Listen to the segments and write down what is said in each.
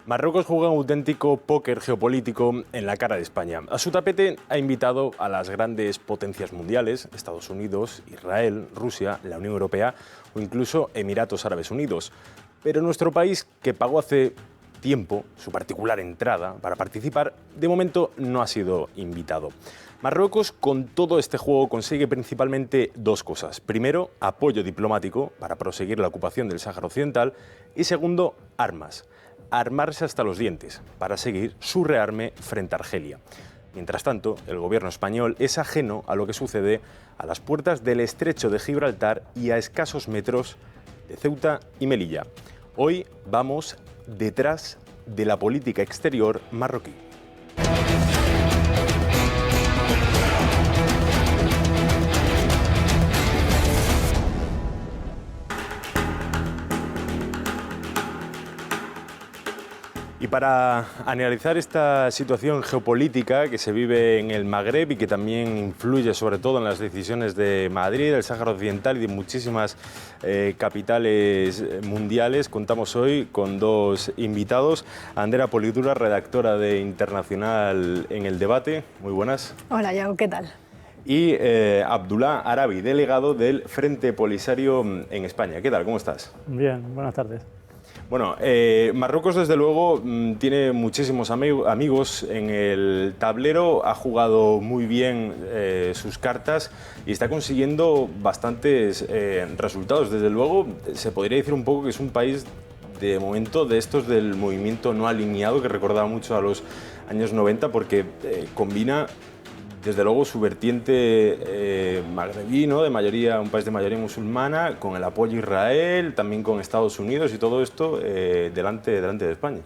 Marruecos juega un auténtico póker geopolítico en la cara de España. A su tapete ha invitado a las grandes potencias mundiales, Estados Unidos, Israel, Rusia, la Unión Europea o incluso Emiratos Árabes Unidos. Pero nuestro país, que pagó hace tiempo su particular entrada para participar, de momento no ha sido invitado. Marruecos, con todo este juego, consigue principalmente dos cosas. Primero, apoyo diplomático para proseguir la ocupación del Sáhara Occidental y segundo, armas. Armarse hasta los dientes para seguir su rearme frente a Argelia. Mientras tanto, el gobierno español es ajeno a lo que sucede a las puertas del estrecho de Gibraltar y a escasos metros de Ceuta y Melilla. Hoy vamos detrás de la política exterior marroquí. Y para analizar esta situación geopolítica que se vive en el Magreb y que también influye sobre todo en las decisiones de Madrid, del Sáhara Occidental y de muchísimas capitales mundiales, contamos hoy con dos invitados. Andrea Polidura, redactora de Internacional en El Debate. Muy buenas. Hola, Yago, ¿qué tal? Y Abdullah Arabi, delegado del Frente Polisario en España. ¿Qué tal? ¿Cómo estás? Bien, buenas tardes. Bueno, Marruecos desde luego tiene muchísimos amigos en el tablero, ha jugado muy bien sus cartas y está consiguiendo bastantes resultados. Desde luego se podría decir un poco que es un país de momento de estos del movimiento no alineado que recordaba mucho a los años 90 porque combina desde luego su vertiente magrebí, ¿no? Un país de mayoría musulmana, con el apoyo a Israel, también con Estados Unidos y todo esto delante de España.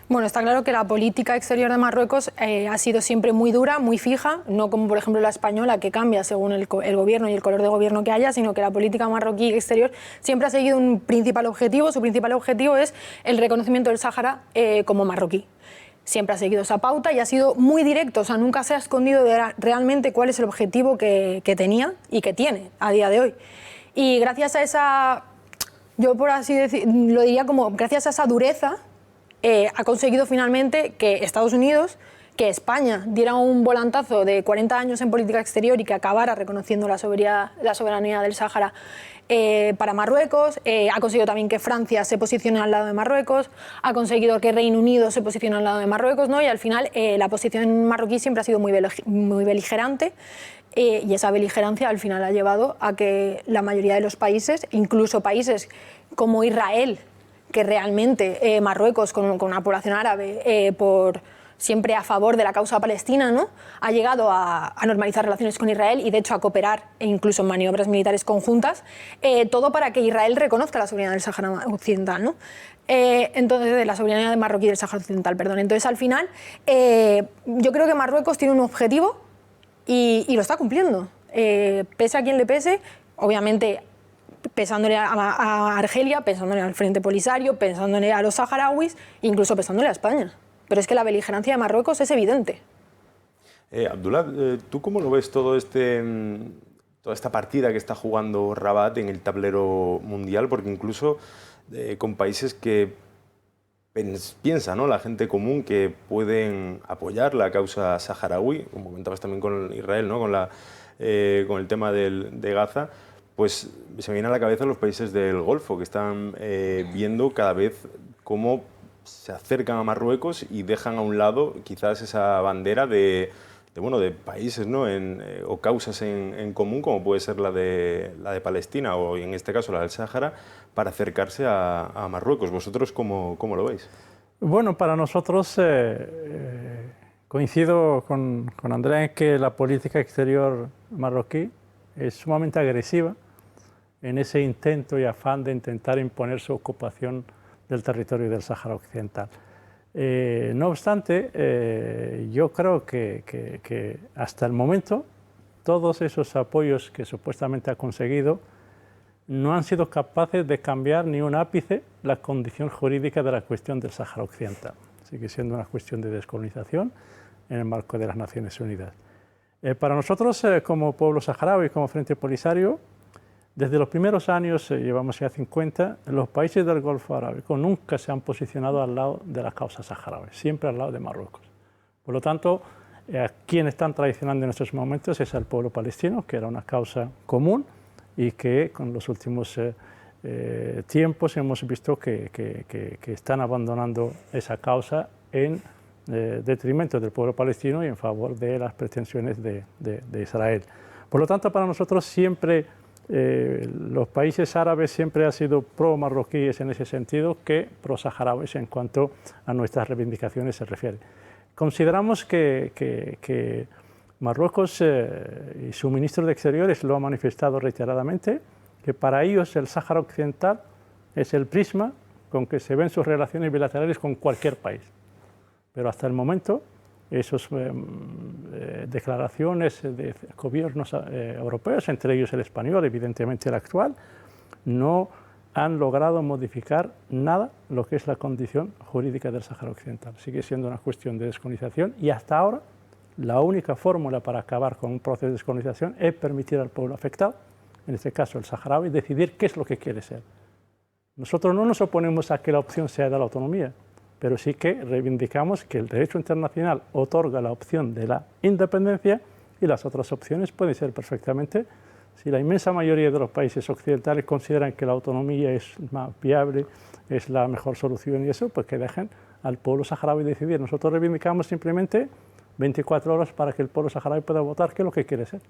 Bueno, está claro que la política exterior de Marruecos ha sido siempre muy dura, muy fija, no como por ejemplo la española que cambia según el gobierno y el color de gobierno que haya, sino que la política marroquí exterior siempre ha seguido un principal objetivo. Su principal objetivo es el reconocimiento del Sáhara como marroquí. Siempre ha seguido esa pauta y ha sido muy directo, o sea, nunca se ha escondido realmente cuál es el objetivo que tenía y que tiene a día de hoy. Y gracias a esa, yo por así decir, lo diría como, gracias a esa dureza, ha conseguido finalmente que Estados Unidos, que España diera un volantazo de 40 años en política exterior y que acabara reconociendo la soberanía del Sáhara para Marruecos, ha conseguido también que Francia se posicione al lado de Marruecos, ha conseguido que Reino Unido se posicione al lado de Marruecos, ¿no? Y al final la posición marroquí siempre ha sido muy beligerante y esa beligerancia al final ha llevado a que la mayoría de los países, incluso países como Israel, que realmente Marruecos con una población árabe siempre a favor de la causa palestina, ¿no? Ha llegado a normalizar relaciones con Israel y de hecho a cooperar e incluso en maniobras militares conjuntas, todo para que Israel reconozca la soberanía del Sáhara Occidental, ¿no? Entonces, de la soberanía de marroquí del Sáhara Occidental, perdón. Entonces, al final, yo creo que Marruecos tiene un objetivo y lo está cumpliendo. Pese a quien le pese, obviamente pensándole a Argelia, pensándole al Frente Polisario, pensándole a los saharauis, incluso pensándole a España. Pero es que la beligerancia de Marruecos es evidente. Abdullah, ¿tú cómo lo ves toda esta partida que está jugando Rabat en el tablero mundial? Porque incluso con países que piensa, ¿no?, la gente común que pueden apoyar la causa saharaui, como comentabas también con Israel, ¿no?, con el tema de Gaza, pues se me viene a la cabeza los países del Golfo que están viendo cada vez cómo se acercan a Marruecos y dejan a un lado quizás esa bandera de países, ¿no?, o causas en común, como puede ser la de Palestina o en este caso la del Sáhara, para acercarse a Marruecos. ¿Vosotros cómo lo veis? Bueno, para nosotros coincido con Andrea en que la política exterior marroquí es sumamente agresiva en ese intento y afán de intentar imponer su ocupación del territorio del Sáhara Occidental. No obstante, yo creo que hasta el momento todos esos apoyos que supuestamente ha conseguido no han sido capaces de cambiar ni un ápice la condición jurídica de la cuestión del Sáhara Occidental. Sigue siendo una cuestión de descolonización en el marco de las Naciones Unidas. Para nosotros, como pueblo saharaui y como Frente Polisario, Desde los primeros años, llevamos ya 50, los países del Golfo Arábico nunca se han posicionado al lado de la causa saharaui, siempre al lado de Marruecos. Por lo tanto, quien están traicionando en estos momentos es el pueblo palestino, que era una causa común y que con los últimos tiempos hemos visto que están abandonando esa causa en detrimento del pueblo palestino y en favor de las pretensiones de Israel. Por lo tanto, para nosotros siempre los países árabes siempre han sido pro-marroquíes en ese sentido que pro-saharauis en cuanto a nuestras reivindicaciones se refiere. Consideramos que Marruecos y su ministro de Exteriores lo ha manifestado reiteradamente, que para ellos el Sáhara Occidental es el prisma con que se ven sus relaciones bilaterales con cualquier país. Pero hasta el momento esas declaraciones de gobiernos europeos, entre ellos el español, evidentemente el actual, no han logrado modificar nada lo que es la condición jurídica del Sáhara Occidental. Sigue siendo una cuestión de descolonización y hasta ahora la única fórmula para acabar con un proceso de descolonización es permitir al pueblo afectado, en este caso el saharaui, decidir qué es lo que quiere ser. Nosotros no nos oponemos a que la opción sea de la autonomía, pero sí que reivindicamos que el derecho internacional otorga la opción de la independencia y las otras opciones pueden ser perfectamente, si la inmensa mayoría de los países occidentales consideran que la autonomía es más viable, es la mejor solución y eso, pues que dejen al pueblo saharaui decidir. Nosotros reivindicamos simplemente 24 horas para que el pueblo saharaui pueda votar qué es lo que quiere ser.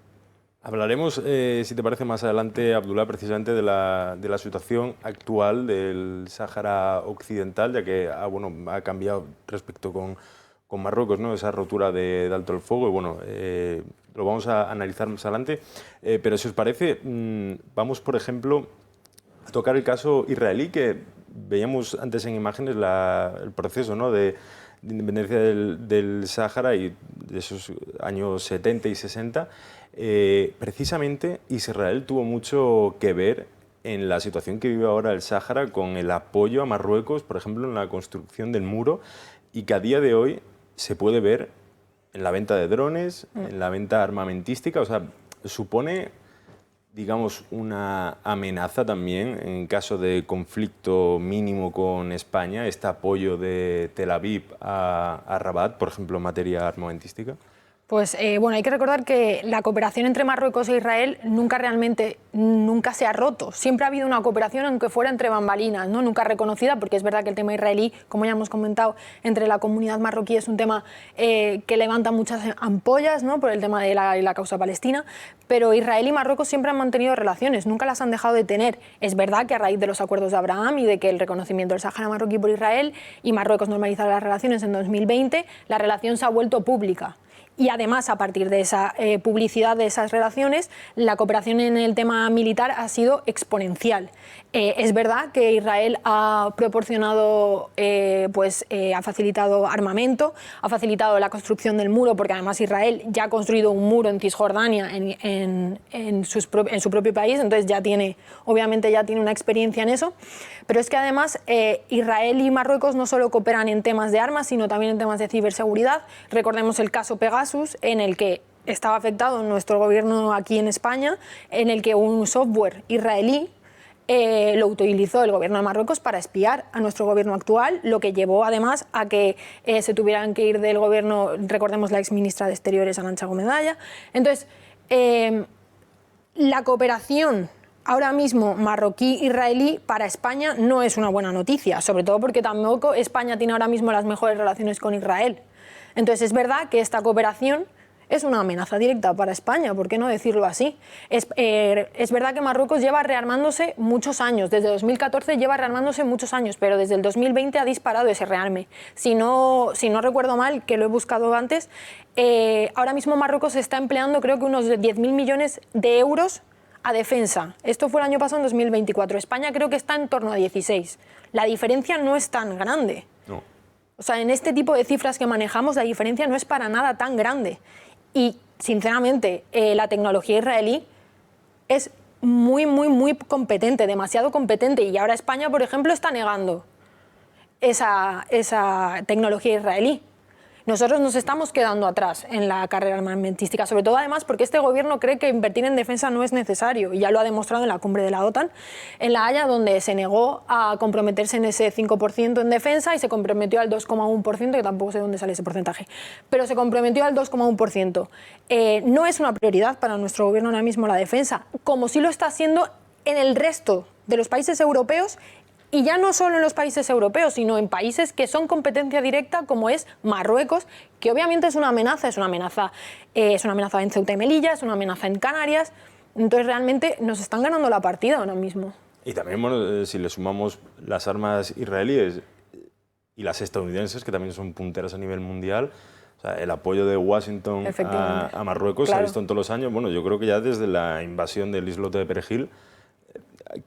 Hablaremos, si te parece, más adelante, Abdullah, precisamente de la situación actual del Sáhara Occidental, ya que ha cambiado respecto con Marruecos, ¿no? Esa rotura de alto el fuego, y bueno, lo vamos a analizar más adelante. Pero si os parece, vamos, por ejemplo, a tocar el caso israelí, que veíamos antes en imágenes el proceso, ¿no?, de independencia del Sáhara y de esos años 70 y 60. Precisamente Israel tuvo mucho que ver en la situación que vive ahora el Sáhara con el apoyo a Marruecos, por ejemplo, en la construcción del muro, y que a día de hoy se puede ver en la venta de drones, en la venta armamentística. O sea, supone, digamos, una amenaza también en caso de conflicto mínimo con España, este apoyo de Tel Aviv a Rabat, por ejemplo, en materia armamentística. Pues bueno, hay que recordar que la cooperación entre Marruecos e Israel nunca se ha roto. Siempre ha habido una cooperación, aunque fuera entre bambalinas, ¿no? Nunca reconocida, porque es verdad que el tema israelí, como ya hemos comentado, entre la comunidad marroquí es un tema que levanta muchas ampollas, ¿no?, por el tema de la causa palestina, pero Israel y Marruecos siempre han mantenido relaciones, nunca las han dejado de tener. Es verdad que a raíz de los acuerdos de Abraham y de que el reconocimiento del Sáhara marroquí por Israel y Marruecos normalizar las relaciones en 2020, la relación se ha vuelto pública. Y además, a partir de esa publicidad de esas relaciones, la cooperación en el tema militar ha sido exponencial. Es verdad que Israel ha proporcionado, ha facilitado armamento, ha facilitado la construcción del muro, porque además Israel ya ha construido un muro en Cisjordania, en su propio país, entonces obviamente ya tiene una experiencia en eso. Pero es que además Israel y Marruecos no solo cooperan en temas de armas, sino también en temas de ciberseguridad. Recordemos el caso Pegasus, en el que estaba afectado nuestro gobierno aquí en España, en el que un software israelí lo utilizó el gobierno de Marruecos para espiar a nuestro gobierno actual, lo que llevó además a que se tuvieran que ir del gobierno, recordemos la exministra de Exteriores, Arantxa Gómez-Daya. Entonces, la cooperación ahora mismo marroquí-israelí para España no es una buena noticia, sobre todo porque tampoco España tiene ahora mismo las mejores relaciones con Israel. Entonces es verdad que esta cooperación es una amenaza directa para España, ¿por qué no decirlo así? Es verdad que Marruecos lleva rearmándose muchos años, desde 2014 lleva rearmándose muchos años, pero desde el 2020 ha disparado ese rearme. Si no recuerdo mal, que lo he buscado antes, ahora mismo Marruecos está empleando creo que unos 10.000 millones de euros a defensa. Esto fue el año pasado, en 2024. España creo que está en torno a 16. La diferencia no es tan grande. No. O sea, en este tipo de cifras que manejamos, la diferencia no es para nada tan grande. Y, sinceramente, la tecnología israelí es muy, muy, muy competente, demasiado competente. Y ahora España, por ejemplo, está negando esa tecnología israelí. nosotros nos estamos quedando atrás en la carrera armamentística, sobre todo además porque este gobierno cree que invertir en defensa no es necesario, y ya lo ha demostrado en la cumbre de la OTAN, en La Haya, donde se negó a comprometerse en ese 5% en defensa y se comprometió al 2,1%, que tampoco sé dónde sale ese porcentaje, pero se comprometió al 2,1%. No es una prioridad para nuestro gobierno ahora mismo la defensa, como sí lo está haciendo en el resto de los países europeos. Y ya no solo en los países europeos, sino en países que son competencia directa, como es Marruecos, que obviamente es una amenaza en Ceuta y Melilla, es una amenaza en Canarias. Entonces realmente nos están ganando la partida ahora mismo. Y también, bueno, si le sumamos las armas israelíes y las estadounidenses, que también son punteras a nivel mundial, o sea, el apoyo de Washington a Marruecos se ha visto en todos los años. Bueno, yo creo que ya desde la invasión del islote de Perejil,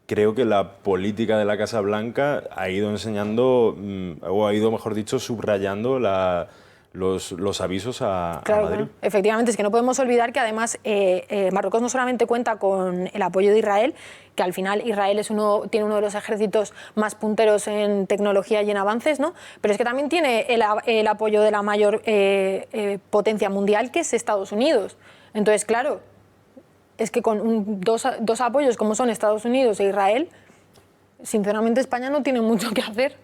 creo que la política de la Casa Blanca ha ido enseñando, o ha ido, mejor dicho, subrayando los avisos a Madrid. Claro. Efectivamente, es que no podemos olvidar que además Marruecos no solamente cuenta con el apoyo de Israel, que al final Israel tiene uno de los ejércitos más punteros en tecnología y en avances, ¿no? Pero es que también tiene el apoyo de la mayor potencia mundial, que es Estados Unidos. Entonces, claro, es que con dos apoyos como son Estados Unidos e Israel, sinceramente España no tiene mucho que hacer.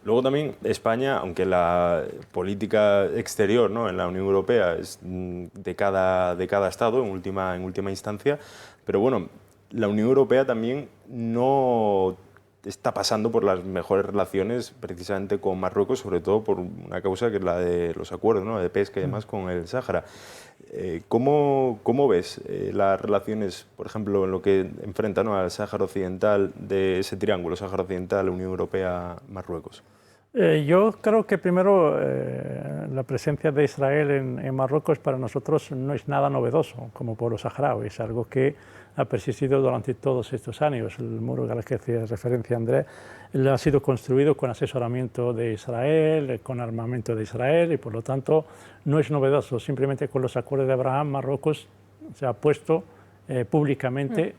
Luego también España, aunque la política exterior, ¿no?, en la Unión Europea es de cada Estado en última instancia, pero bueno, la Unión Europea también no está pasando por las mejores relaciones precisamente con Marruecos, sobre todo por una causa que es la de los acuerdos, ¿no?, de pesca y demás con el Sáhara. ¿Cómo ves las relaciones, por ejemplo, en lo que enfrenta, ¿no?, al Sáhara Occidental, de ese triángulo, Sáhara Occidental, Unión Europea, Marruecos? Yo creo que primero la presencia de Israel en Marruecos para nosotros no es nada novedoso como pueblo saharaui, es algo que ha persistido durante todos estos años. El muro al que hacía referencia Andrés ha sido construido con asesoramiento de Israel, con armamento de Israel, y por lo tanto no es novedoso. Simplemente con los acuerdos de Abraham, Marruecos se ha puesto públicamente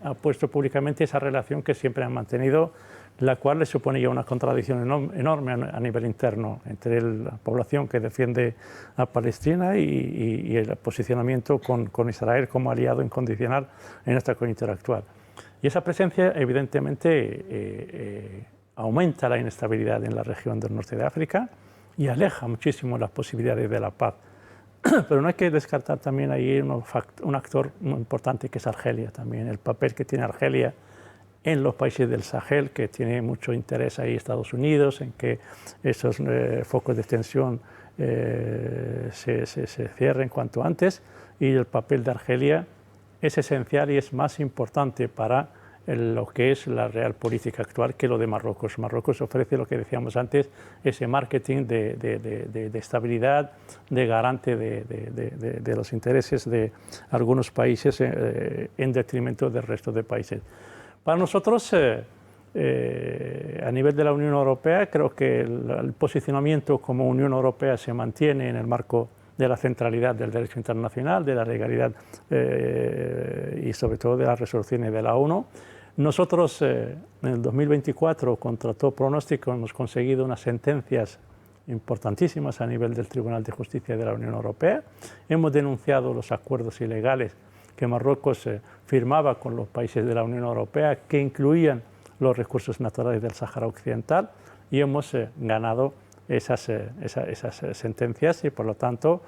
esa relación que siempre han mantenido, la cual le suponía una contradicción enorme a nivel interno entre la población que defiende a Palestina y el posicionamiento con Israel como aliado incondicional en esta coyuntura actual. Y esa presencia evidentemente aumenta la inestabilidad en la región del norte de África y aleja muchísimo las posibilidades de la paz. Pero no hay que descartar también ahí un actor muy importante, que es Argelia también, el papel que tiene Argelia en los países del Sahel, que tiene mucho interés ahí Estados Unidos en que esos focos de tensión se cierren cuanto antes, y el papel de Argelia es esencial y es más importante para lo que es la real política actual que lo de Marruecos. Marruecos ofrece, lo que decíamos antes, ese marketing de estabilidad, de garante de los intereses de algunos países en detrimento del resto de países. Para nosotros, a nivel de la Unión Europea, creo que el posicionamiento como Unión Europea se mantiene en el marco de la centralidad del derecho internacional, de la legalidad y sobre todo de las resoluciones de la ONU. Nosotros en el 2024, contra todo pronóstico, hemos conseguido unas sentencias importantísimas a nivel del Tribunal de Justicia de la Unión Europea. Hemos denunciado los acuerdos ilegales que Marruecos firmaba con los países de la Unión Europea, que incluían los recursos naturales del Sáhara Occidental, y hemos ganado esas sentencias, y por lo tanto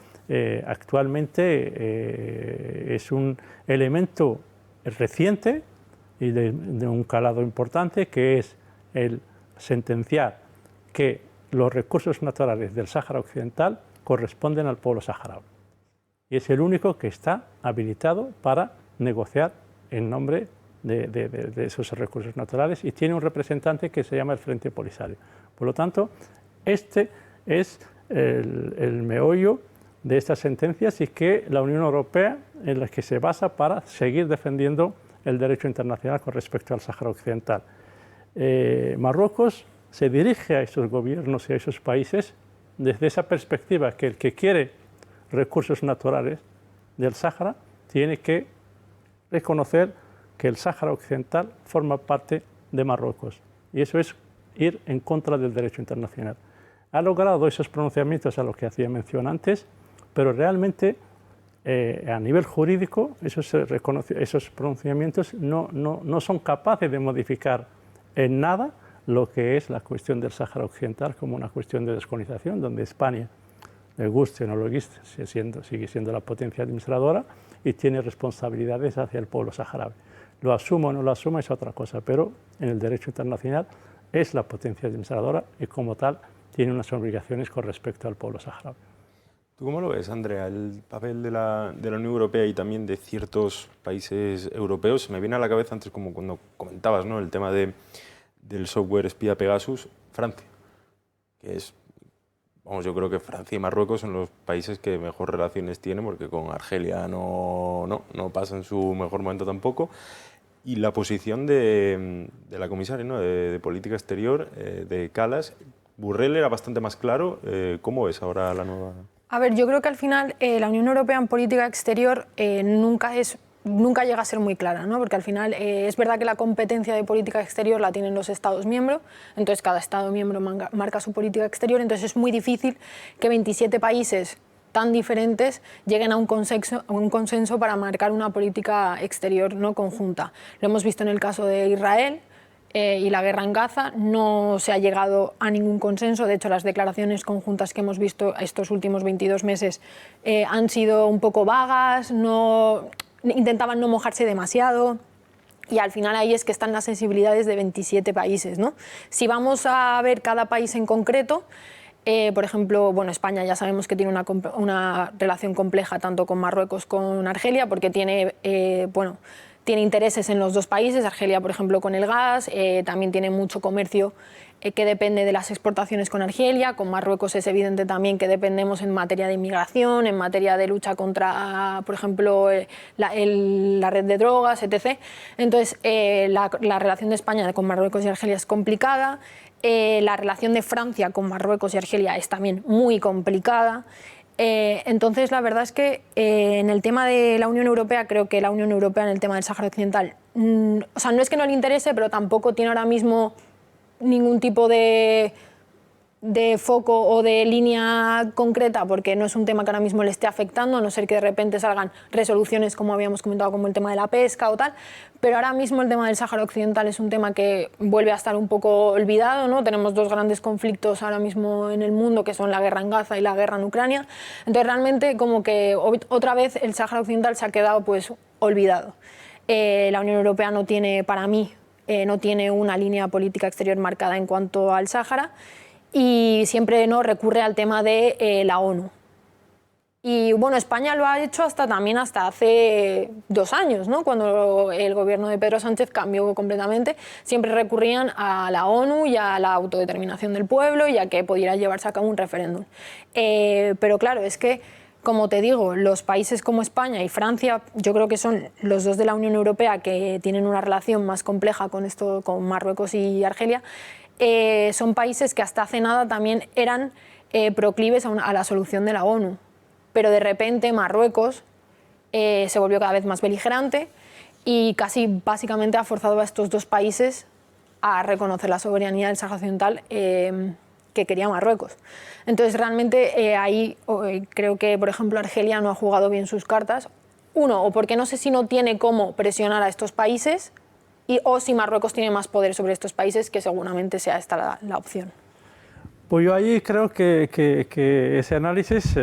actualmente es un elemento reciente y de un calado importante, que es el sentenciar que los recursos naturales del Sáhara Occidental corresponden al pueblo saharaui. Y es el único que está habilitado para negociar en nombre de esos recursos naturales, y tiene un representante que se llama el Frente Polisario. Por lo tanto, este es el meollo de estas sentencias, y que la Unión Europea en la que se basa para seguir defendiendo el derecho internacional con respecto al Sáhara Occidental. Marruecos se dirige a esos gobiernos y a esos países desde esa perspectiva, que el que quiere recursos naturales del Sáhara tiene que reconocer que el Sáhara Occidental forma parte de Marruecos, y eso es ir en contra del derecho internacional. ha logrado esos pronunciamientos a los que hacía mención antes, pero realmente a nivel jurídico esos pronunciamientos no son capaces de modificar en nada lo que es la cuestión del Sáhara Occidental como una cuestión de descolonización, donde España, le guste o no le guste, sigue siendo la potencia administradora y tiene responsabilidades hacia el pueblo saharaui. Lo asuma o no lo asuma es otra cosa, pero en el derecho internacional es la potencia administradora y como tal tiene unas obligaciones con respecto al pueblo saharaui. ¿Tú cómo lo ves, Andrea, el papel de la Unión Europea y también de ciertos países europeos? Me viene a la cabeza antes, como cuando comentabas, ¿no?, el tema del software espía Pegasus, Francia, que es, vamos, yo creo que Francia y Marruecos son los países que mejor relaciones tienen, porque con Argelia no pasa en su mejor momento tampoco. Y la posición de la comisaria, ¿no?, de Política Exterior, de Kallas, Borrell era bastante más claro. ¿Cómo ves ahora la nueva...? A ver, yo creo que al final la Unión Europea en política exterior nunca llega a ser muy clara, ¿no? Porque al final es verdad que la competencia de política exterior la tienen los Estados miembros, entonces cada Estado miembro marca su política exterior, entonces es muy difícil que 27 países tan diferentes lleguen a un consenso para marcar una política exterior, ¿no?, conjunta. Lo hemos visto en el caso de Israel, y la guerra en Gaza, no se ha llegado a ningún consenso. De hecho, las declaraciones conjuntas que hemos visto estos últimos 22 meses han sido un poco vagas, intentaban no mojarse demasiado. Y al final ahí es que están las sensibilidades de 27 países, ¿no? Si vamos a ver cada país en concreto, por ejemplo, bueno, España ya sabemos que tiene una relación compleja tanto con Marruecos como con Argelia, porque tiene intereses en los dos países. Argelia, por ejemplo, con el gas, también tiene mucho comercio que depende de las exportaciones con Argelia. Con Marruecos es evidente también que dependemos en materia de inmigración, en materia de lucha contra, por ejemplo, la red de drogas, etc. Entonces, la relación de España con Marruecos y Argelia es complicada. La relación de Francia con Marruecos y Argelia es también muy complicada. Entonces, la verdad es que en el tema de la Unión Europea, creo que la Unión Europea en el tema del Sáhara Occidental, o sea, no es que no le interese, pero tampoco tiene ahora mismo ningún tipo de foco o de línea concreta, porque no es un tema que ahora mismo le esté afectando, a no ser que de repente salgan resoluciones, como habíamos comentado, como el tema de la pesca o tal. Pero ahora mismo el tema del Sáhara Occidental es un tema que vuelve a estar un poco olvidado, ¿no? Tenemos dos grandes conflictos ahora mismo en el mundo, que son la guerra en Gaza y la guerra en Ucrania. Entonces, realmente, como que otra vez el Sáhara Occidental se ha quedado pues olvidado. La Unión Europea no tiene, para mí, no tiene una línea política exterior marcada en cuanto al Sáhara, y siempre recurre al tema de la ONU. Y bueno, España lo ha hecho también hasta hace 2 años, ¿no?, cuando el gobierno de Pedro Sánchez cambió completamente. Siempre recurrían a la ONU y a la autodeterminación del pueblo y a que pudiera llevarse a cabo un referéndum. Pero claro, es que, como te digo, los países como España y Francia, yo creo que son los dos de la Unión Europea que tienen una relación más compleja con Marruecos y Argelia. Son países que hasta hace nada también eran proclives a la solución de la ONU. Pero de repente Marruecos se volvió cada vez más beligerante y casi básicamente ha forzado a estos dos países a reconocer la soberanía del Sáhara Occidental que quería Marruecos. Entonces, realmente ahí creo que, por ejemplo, Argelia no ha jugado bien sus cartas. Uno, o porque no sé si no tiene cómo presionar a estos países, o si Marruecos tiene más poder sobre estos países, que seguramente sea esta la opción. Pues yo ahí creo que ese análisis,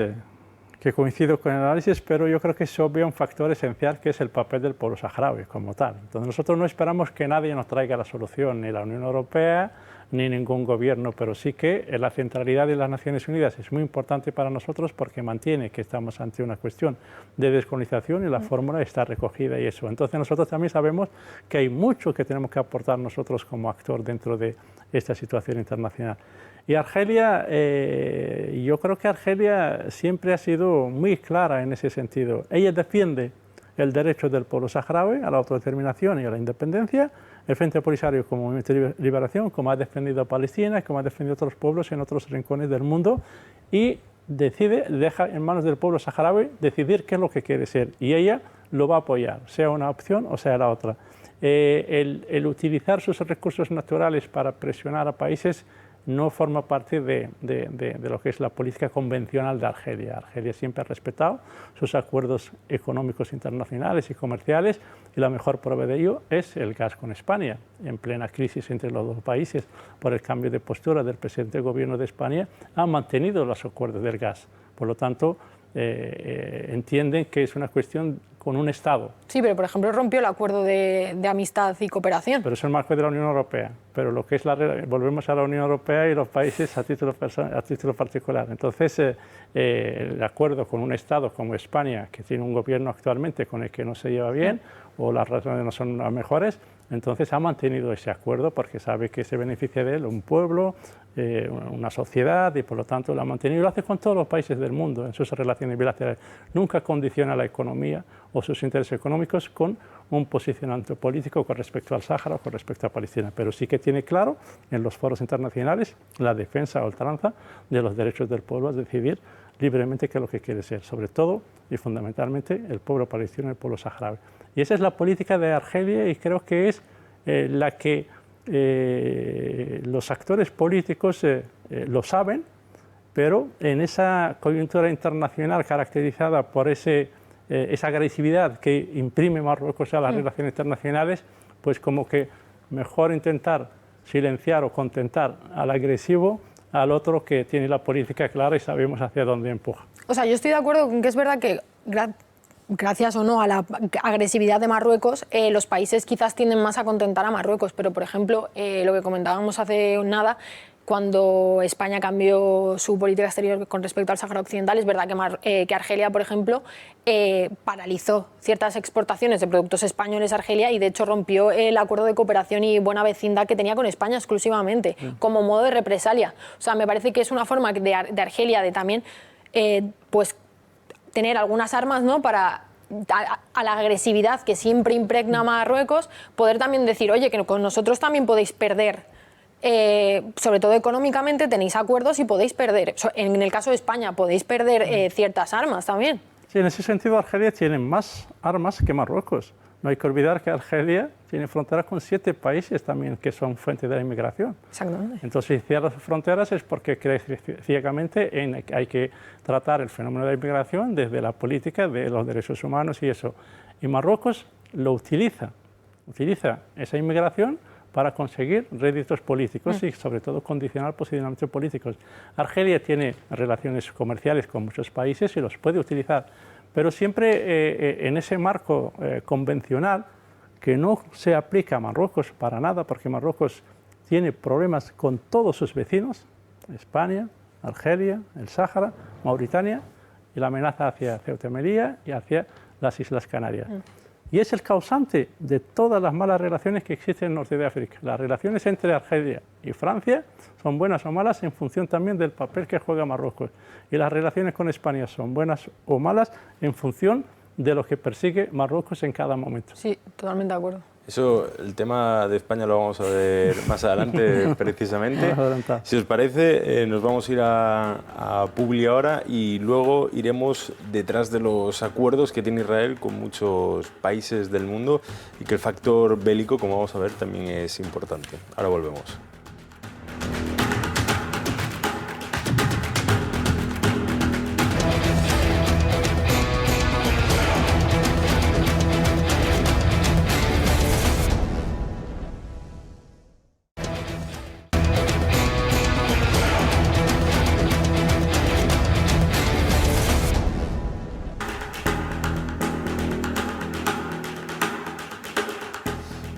que coincido con el análisis, pero yo creo que se obvia un factor esencial, que es el papel del pueblo saharaui como tal. Entonces, nosotros no esperamos que nadie nos traiga la solución, ni la Unión Europea, ni ningún gobierno, pero sí que la centralidad de las Naciones Unidas es muy importante para nosotros, porque mantiene que estamos ante una cuestión de descolonización y la fórmula está recogida y eso. Entonces, nosotros también sabemos que hay mucho que tenemos que aportar nosotros como actor dentro de esta situación internacional. Y Argelia, yo creo que Argelia siempre ha sido muy clara en ese sentido. Ella defiende el derecho del pueblo saharaui a la autodeterminación y a la independencia, el Frente Polisario como movimiento de liberación, como ha defendido a Palestina, como ha defendido a otros pueblos en otros rincones del mundo, y deja en manos del pueblo saharaui decidir qué es lo que quiere ser, y ella lo va a apoyar, sea una opción o sea la otra. El utilizar sus recursos naturales para presionar a países, no forma parte de lo que es la política convencional de Argelia. Argelia siempre ha respetado sus acuerdos económicos internacionales y comerciales, y la mejor prueba de ello es el gas con España. En plena crisis entre los dos países por el cambio de postura del presidente del gobierno de España, han mantenido los acuerdos del gas. Por lo tanto, entienden que es una cuestión con un Estado. Sí, pero por ejemplo rompió el acuerdo de amistad y cooperación. Pero es el marco de la Unión Europea. Pero lo que es volvemos a la Unión Europea y los países a título particular. Entonces, el acuerdo con un Estado como España, que tiene un gobierno actualmente con el que no se lleva bien, o las razones no son las mejores, entonces ha mantenido ese acuerdo porque sabe que se beneficia de él un pueblo, una sociedad, y por lo tanto lo ha mantenido. Lo hace con todos los países del mundo en sus relaciones bilaterales. Nunca condiciona la economía o sus intereses económicos con un posicionamiento político con respecto al Sáhara o con respecto a Palestina, pero sí que tiene claro en los foros internacionales la defensa a ultranza de los derechos del pueblo a decidir libremente qué es lo que quiere ser, sobre todo y fundamentalmente el pueblo palestino y el pueblo saharaui. Y esa es la política de Argelia, y creo que es la que los actores políticos lo saben, pero en esa coyuntura internacional caracterizada por esa agresividad que imprime Marruecos a las relaciones internacionales, pues como que mejor intentar silenciar o contentar al agresivo, al otro que tiene la política clara y sabemos hacia dónde empuja. O sea, yo estoy de acuerdo con que es verdad que gracias o no a la agresividad de Marruecos, los países quizás tienden más a contentar a Marruecos, pero por ejemplo, lo que comentábamos hace nada, cuando España cambió su política exterior con respecto al Sáhara Occidental, es verdad que Argelia, por ejemplo, paralizó ciertas exportaciones de productos españoles a Argelia y de hecho rompió el acuerdo de cooperación y buena vecindad que tenía con España exclusivamente, como modo de represalia. O sea, me parece que es una forma de Argelia de también pues, tener algunas armas, ¿no?, para a la agresividad que siempre impregna Marruecos, poder también decir, oye, que con nosotros también podéis perder. Sobre todo económicamente tenéis acuerdos y podéis perder. En el caso de España podéis perder ciertas armas también. Sí, en ese sentido Argelia tiene más armas que Marruecos. No hay que olvidar que Argelia tiene fronteras con 7 países también que son fuente de la inmigración. Exactamente. Entonces, si cierra sus fronteras es porque cree ciegamente en que hay que tratar el fenómeno de la inmigración desde la política de los derechos humanos y eso. Y Marruecos lo utiliza esa inmigración para conseguir réditos políticos y sobre todo condicionar posicionamientos políticos. Argelia tiene relaciones comerciales con muchos países y los puede utilizar, pero siempre en ese marco convencional que no se aplica a Marruecos para nada, porque Marruecos tiene problemas con todos sus vecinos, España, Argelia, el Sáhara, Mauritania, y la amenaza hacia Ceuta y Melilla y hacia las Islas Canarias. Y es el causante de todas las malas relaciones que existen en el norte de África. Las relaciones entre Argelia y Francia son buenas o malas en función también del papel que juega Marruecos. Y las relaciones con España son buenas o malas en función de lo que persigue Marruecos en cada momento. Sí, totalmente de acuerdo. Eso, el tema de España lo vamos a ver más adelante precisamente. Si os parece, nos vamos a ir a Publi ahora y luego iremos detrás de los acuerdos que tiene Israel con muchos países del mundo y que el factor bélico, como vamos a ver, también es importante. Ahora volvemos.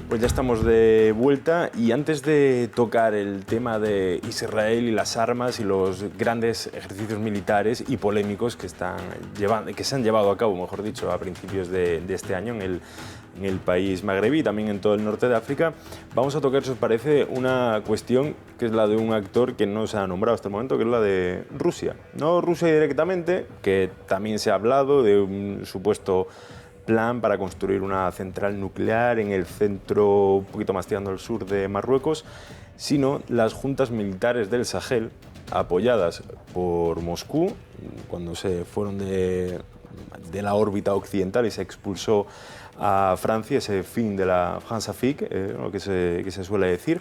Pues ya estamos de vuelta y antes de tocar el tema de Israel y las armas y los grandes ejercicios militares y polémicos que se han llevado a cabo, mejor dicho, a principios de este año en el país magrebí y también en todo el norte de África, vamos a tocar, si os parece, una cuestión que es la de un actor que no se ha nombrado hasta el momento, que es la de Rusia. No Rusia directamente, que también se ha hablado de un supuesto plan para construir una central nuclear en el centro, un poquito más tirando al sur de Marruecos, sino las juntas militares del Sahel, apoyadas por Moscú, cuando se fueron de la órbita occidental y se expulsó a Francia, ese fin de la France Afrique, lo que se suele decir,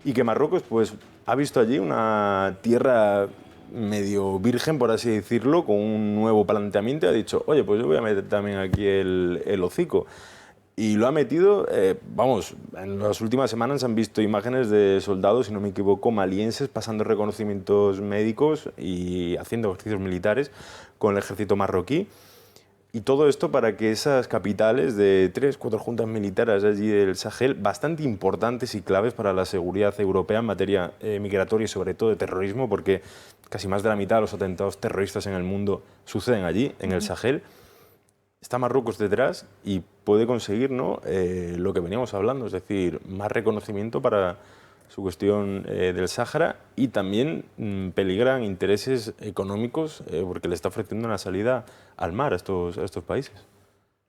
y que Marruecos pues ha visto allí una tierra medio virgen, por así decirlo, con un nuevo planteamiento y ha dicho, oye, pues yo voy a meter también aquí el hocico. Y lo ha metido, vamos, en las últimas semanas se han visto imágenes de soldados, si no me equivoco, malienses pasando reconocimientos médicos y haciendo ejercicios militares con el ejército marroquí. Y todo esto para que esas capitales de 3, 4 juntas militares allí del Sahel, bastante importantes y claves para la seguridad europea en materia migratoria y sobre todo de terrorismo, porque casi más de la mitad de los atentados terroristas en el mundo suceden allí, en el Sahel. Está Marruecos detrás y puede conseguir, ¿no?, lo que veníamos hablando, es decir, más reconocimiento para su cuestión del Sáhara y también peligran intereses económicos porque le está ofreciendo una salida al mar a estos países.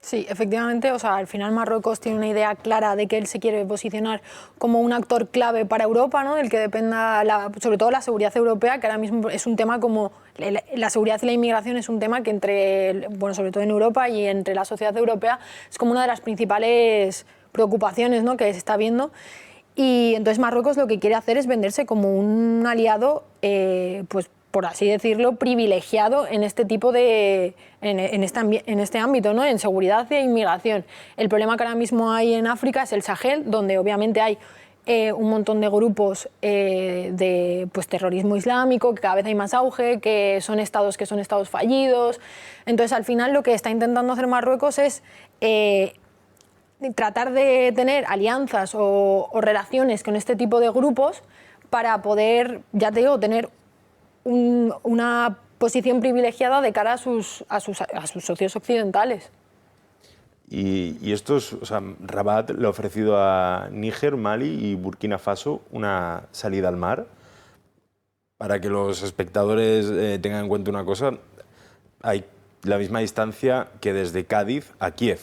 Sí, efectivamente, o sea, al final Marruecos tiene una idea clara de que él se quiere posicionar como un actor clave para Europa, ¿no?, del que dependa sobre todo la seguridad europea, que ahora mismo es un tema como la seguridad y la inmigración es un tema que sobre todo en Europa y entre la sociedad europea es como una de las principales preocupaciones, ¿no?, que se está viendo. Y entonces Marruecos lo que quiere hacer es venderse como un aliado, pues por así decirlo, privilegiado en este tipo de en este ámbito, ¿no?, en seguridad e inmigración. El problema que ahora mismo hay en África es el Sahel, donde obviamente hay un montón de grupos de terrorismo islámico, que cada vez hay más auge, que son estados fallidos. Entonces, al final, lo que está intentando hacer Marruecos es tratar de tener alianzas o relaciones con este tipo de grupos para poder, ya te digo, tener una posición privilegiada de cara a sus socios occidentales. Y estos, o sea, Rabat le ha ofrecido a Níger, Mali y Burkina Faso una salida al mar. Para que los espectadores tengan en cuenta una cosa, hay la misma distancia que desde Cádiz a Kiev.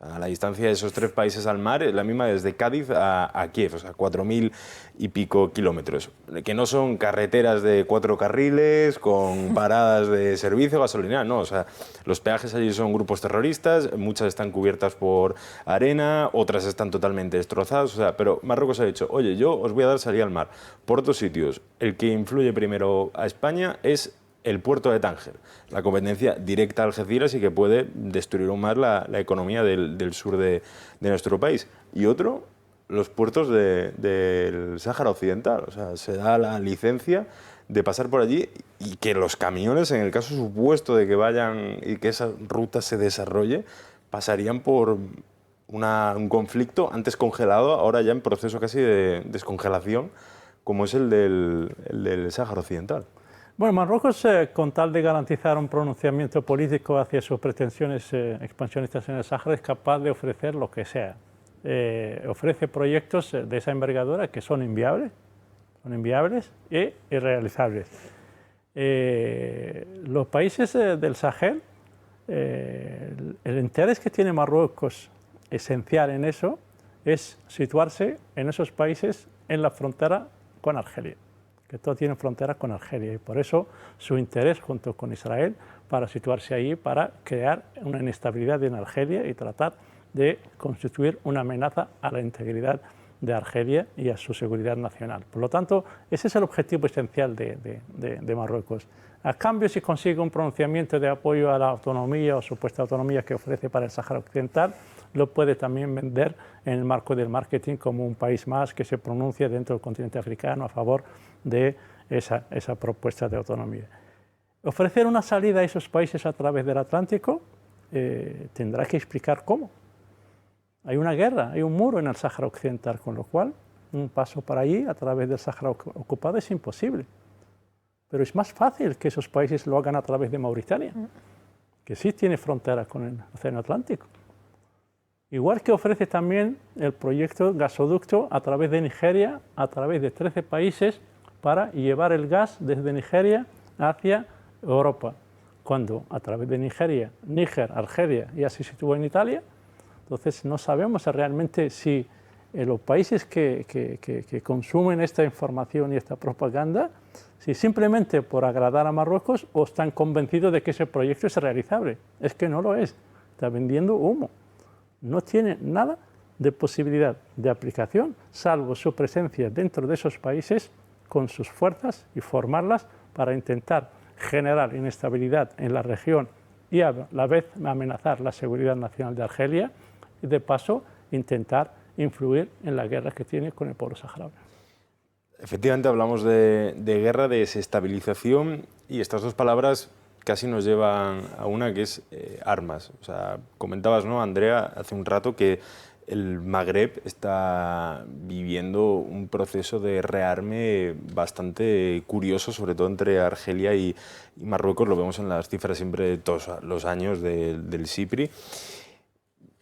O sea, la distancia de esos 3 países al mar es la misma desde Cádiz a Kiev, o sea, 4.000 y pico kilómetros. Que no son carreteras de 4 carriles, con paradas de servicio, gasolina, no. O sea, los peajes allí son grupos terroristas, muchas están cubiertas por arena, otras están totalmente destrozadas. O sea, pero Marruecos ha dicho, oye, yo os voy a dar salida al mar por 2 sitios. El que influye primero a España es el puerto de Tánger, la competencia directa a Algeciras y que puede destruir aún más la economía del sur de nuestro país. Y otro, los puertos del Sáhara Occidental. O sea, se da la licencia de pasar por allí y que los camiones, en el caso supuesto de que vayan y que esa ruta se desarrolle, pasarían por un conflicto antes congelado, ahora ya en proceso casi de descongelación, como es el del Sáhara Occidental. Bueno, Marruecos, con tal de garantizar un pronunciamiento político hacia sus pretensiones expansionistas en el Sáhara, es capaz de ofrecer lo que sea. Ofrece proyectos de esa envergadura que son inviables e irrealizables. Los países del Sahel, el interés que tiene Marruecos esencial en eso es situarse en esos países en la frontera con Argelia, que todos tienen frontera con Argelia, y por eso su interés junto con Israel para situarse ahí, para crear una inestabilidad en Argelia y tratar de constituir una amenaza a la integridad de Argelia y a su seguridad nacional. Por lo tanto, ese es el objetivo esencial de Marruecos. A cambio, si consigue un pronunciamiento de apoyo a la autonomía o supuesta autonomía que ofrece para el Sáhara Occidental, lo puede también vender en el marco del marketing como un país más que se pronuncia dentro del continente africano a favor de esa propuesta de autonomía. Ofrecer una salida a esos países a través del Atlántico tendrá que explicar cómo. Hay una guerra, hay un muro en el Sáhara Occidental, con lo cual un paso para allí a través del Sáhara ocupado es imposible. Pero es más fácil que esos países lo hagan a través de Mauritania, que sí tiene frontera con el Océano Atlántico. Igual que ofrece también el proyecto gasoducto a través de Nigeria, a través de 13 países, para llevar el gas desde Nigeria hacia Europa. Cuando a través de Nigeria, Níger, Argelia ya se sitúa en Italia, entonces no sabemos realmente si los países que consumen esta información y esta propaganda, si simplemente por agradar a Marruecos o están convencidos de que ese proyecto es realizable. Es que no lo es, está vendiendo humo. No tiene nada de posibilidad de aplicación, salvo su presencia dentro de esos países con sus fuerzas y formarlas para intentar generar inestabilidad en la región y a la vez amenazar la seguridad nacional de Argelia y de paso intentar influir en la guerra que tiene con el pueblo saharaui. Efectivamente hablamos de guerra, de desestabilización, y estas dos palabras casi nos llevan a una que es armas. O sea, comentabas, ¿no, Andrea, hace un rato que el Magreb está viviendo un proceso de rearme bastante curioso, sobre todo entre Argelia y Marruecos. Lo vemos en las cifras siempre de todos los años del SIPRI.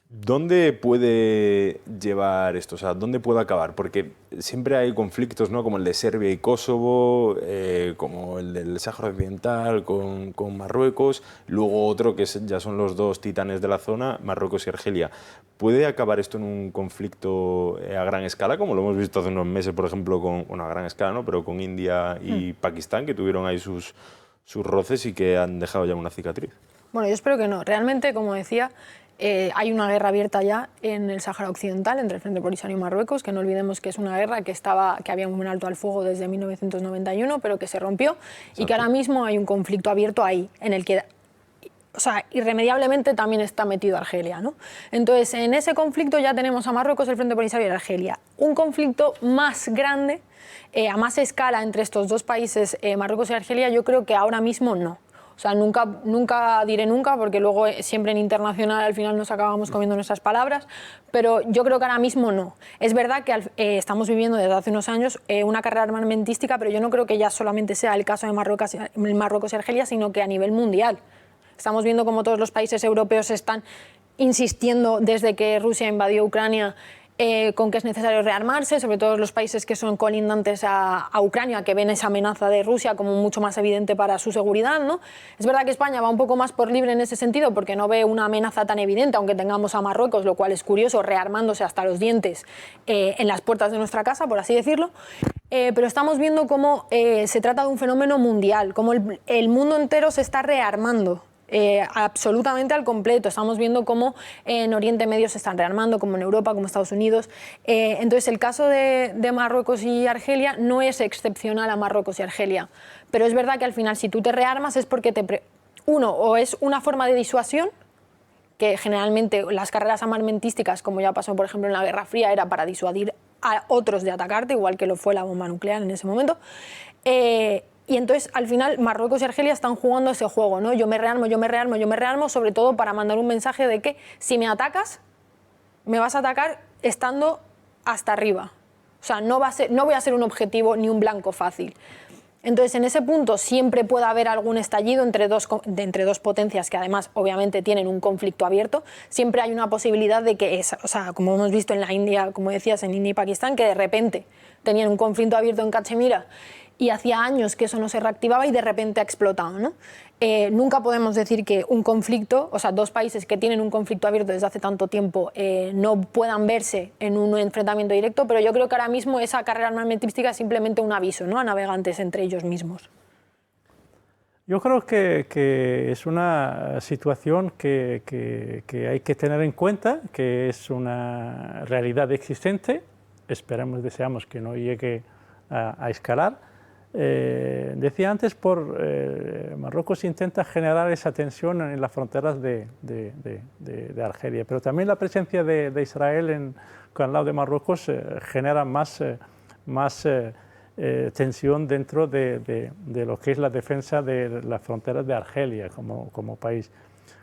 ¿Dónde puede llevar esto? O sea, ¿dónde puede acabar? Porque siempre hay conflictos, ¿no? Como el de Serbia y Kosovo, como el del Sáhara Occidental con Marruecos, luego otro que ya son los dos titanes de la zona, Marruecos y Argelia. ¿Puede acabar esto en un conflicto a gran escala, como lo hemos visto hace unos meses, por ejemplo, a gran escala, ¿no? Pero con India y Pakistán, que tuvieron ahí sus roces y que han dejado ya una cicatriz? Bueno, yo espero que no. Realmente, como decía, hay una guerra abierta ya en el Sáhara Occidental entre el Frente Polisario y Marruecos, que no olvidemos que es una guerra que había un alto al fuego desde 1991, pero que se rompió. Exacto. Y que ahora mismo hay un conflicto abierto ahí, en el que, o sea, irremediablemente también está metido Argelia, ¿no? Entonces, en ese conflicto ya tenemos a Marruecos, el Frente Polisario y Argelia. Un conflicto más grande, a más escala entre estos dos países, Marruecos y Argelia, yo creo que ahora mismo no. O sea, nunca diré nunca, porque luego siempre en internacional al final nos acabamos comiendo nuestras palabras, pero yo creo que ahora mismo no. Es verdad que estamos viviendo desde hace unos años una carrera armamentística, pero yo no creo que ya solamente sea el caso de Marruecos y Argelia, sino que a nivel mundial. Estamos viendo cómo todos los países europeos están insistiendo desde que Rusia invadió Ucrania con que es necesario rearmarse, sobre todo los países que son colindantes a Ucrania, que ven esa amenaza de Rusia como mucho más evidente para su seguridad, ¿no? Es verdad que España va un poco más por libre en ese sentido porque no ve una amenaza tan evidente, aunque tengamos a Marruecos, lo cual es curioso, rearmándose hasta los dientes en las puertas de nuestra casa, por así decirlo. Pero estamos viendo cómo se trata de un fenómeno mundial, cómo el mundo entero se está rearmando. Absolutamente al completo. Estamos viendo cómo en Oriente Medio se están rearmando, como en Europa, como Estados Unidos. Entonces, el caso de Marruecos y Argelia no es excepcional a Marruecos y Argelia. Pero es verdad que al final, si tú te rearmas, es porque o es una forma de disuasión, que generalmente las carreras armamentísticas, como ya pasó, por ejemplo, en la Guerra Fría, era para disuadir a otros de atacarte, igual que lo fue la bomba nuclear en ese momento. Y entonces, al final, Marruecos y Argelia están jugando ese juego, ¿no? Yo me rearmo, sobre todo para mandar un mensaje de que si me atacas, me vas a atacar estando hasta arriba. O sea, no voy a ser un objetivo ni un blanco fácil. Entonces, en ese punto siempre puede haber algún estallido entre dos potencias que además, obviamente, tienen un conflicto abierto. Siempre hay una posibilidad de que, o sea, como hemos visto en la India, como decías, en India y Pakistán, que de repente tenían un conflicto abierto en Cachemira y hacía años que eso no se reactivaba y de repente ha explotado, ¿no? Nunca podemos decir que un conflicto, o sea, dos países que tienen un conflicto abierto desde hace tanto tiempo no puedan verse en un enfrentamiento directo, pero yo creo que ahora mismo esa carrera armamentística es simplemente un aviso, ¿no?, a navegantes entre ellos mismos. Yo creo que es una situación que hay que tener en cuenta, que es una realidad existente. Esperamos, deseamos que no llegue a escalar. Decía antes, Marruecos intenta generar esa tensión en las fronteras de Argelia, pero también la presencia de Israel al lado de Marruecos genera más tensión dentro de lo que es la defensa de las fronteras de Argelia como país.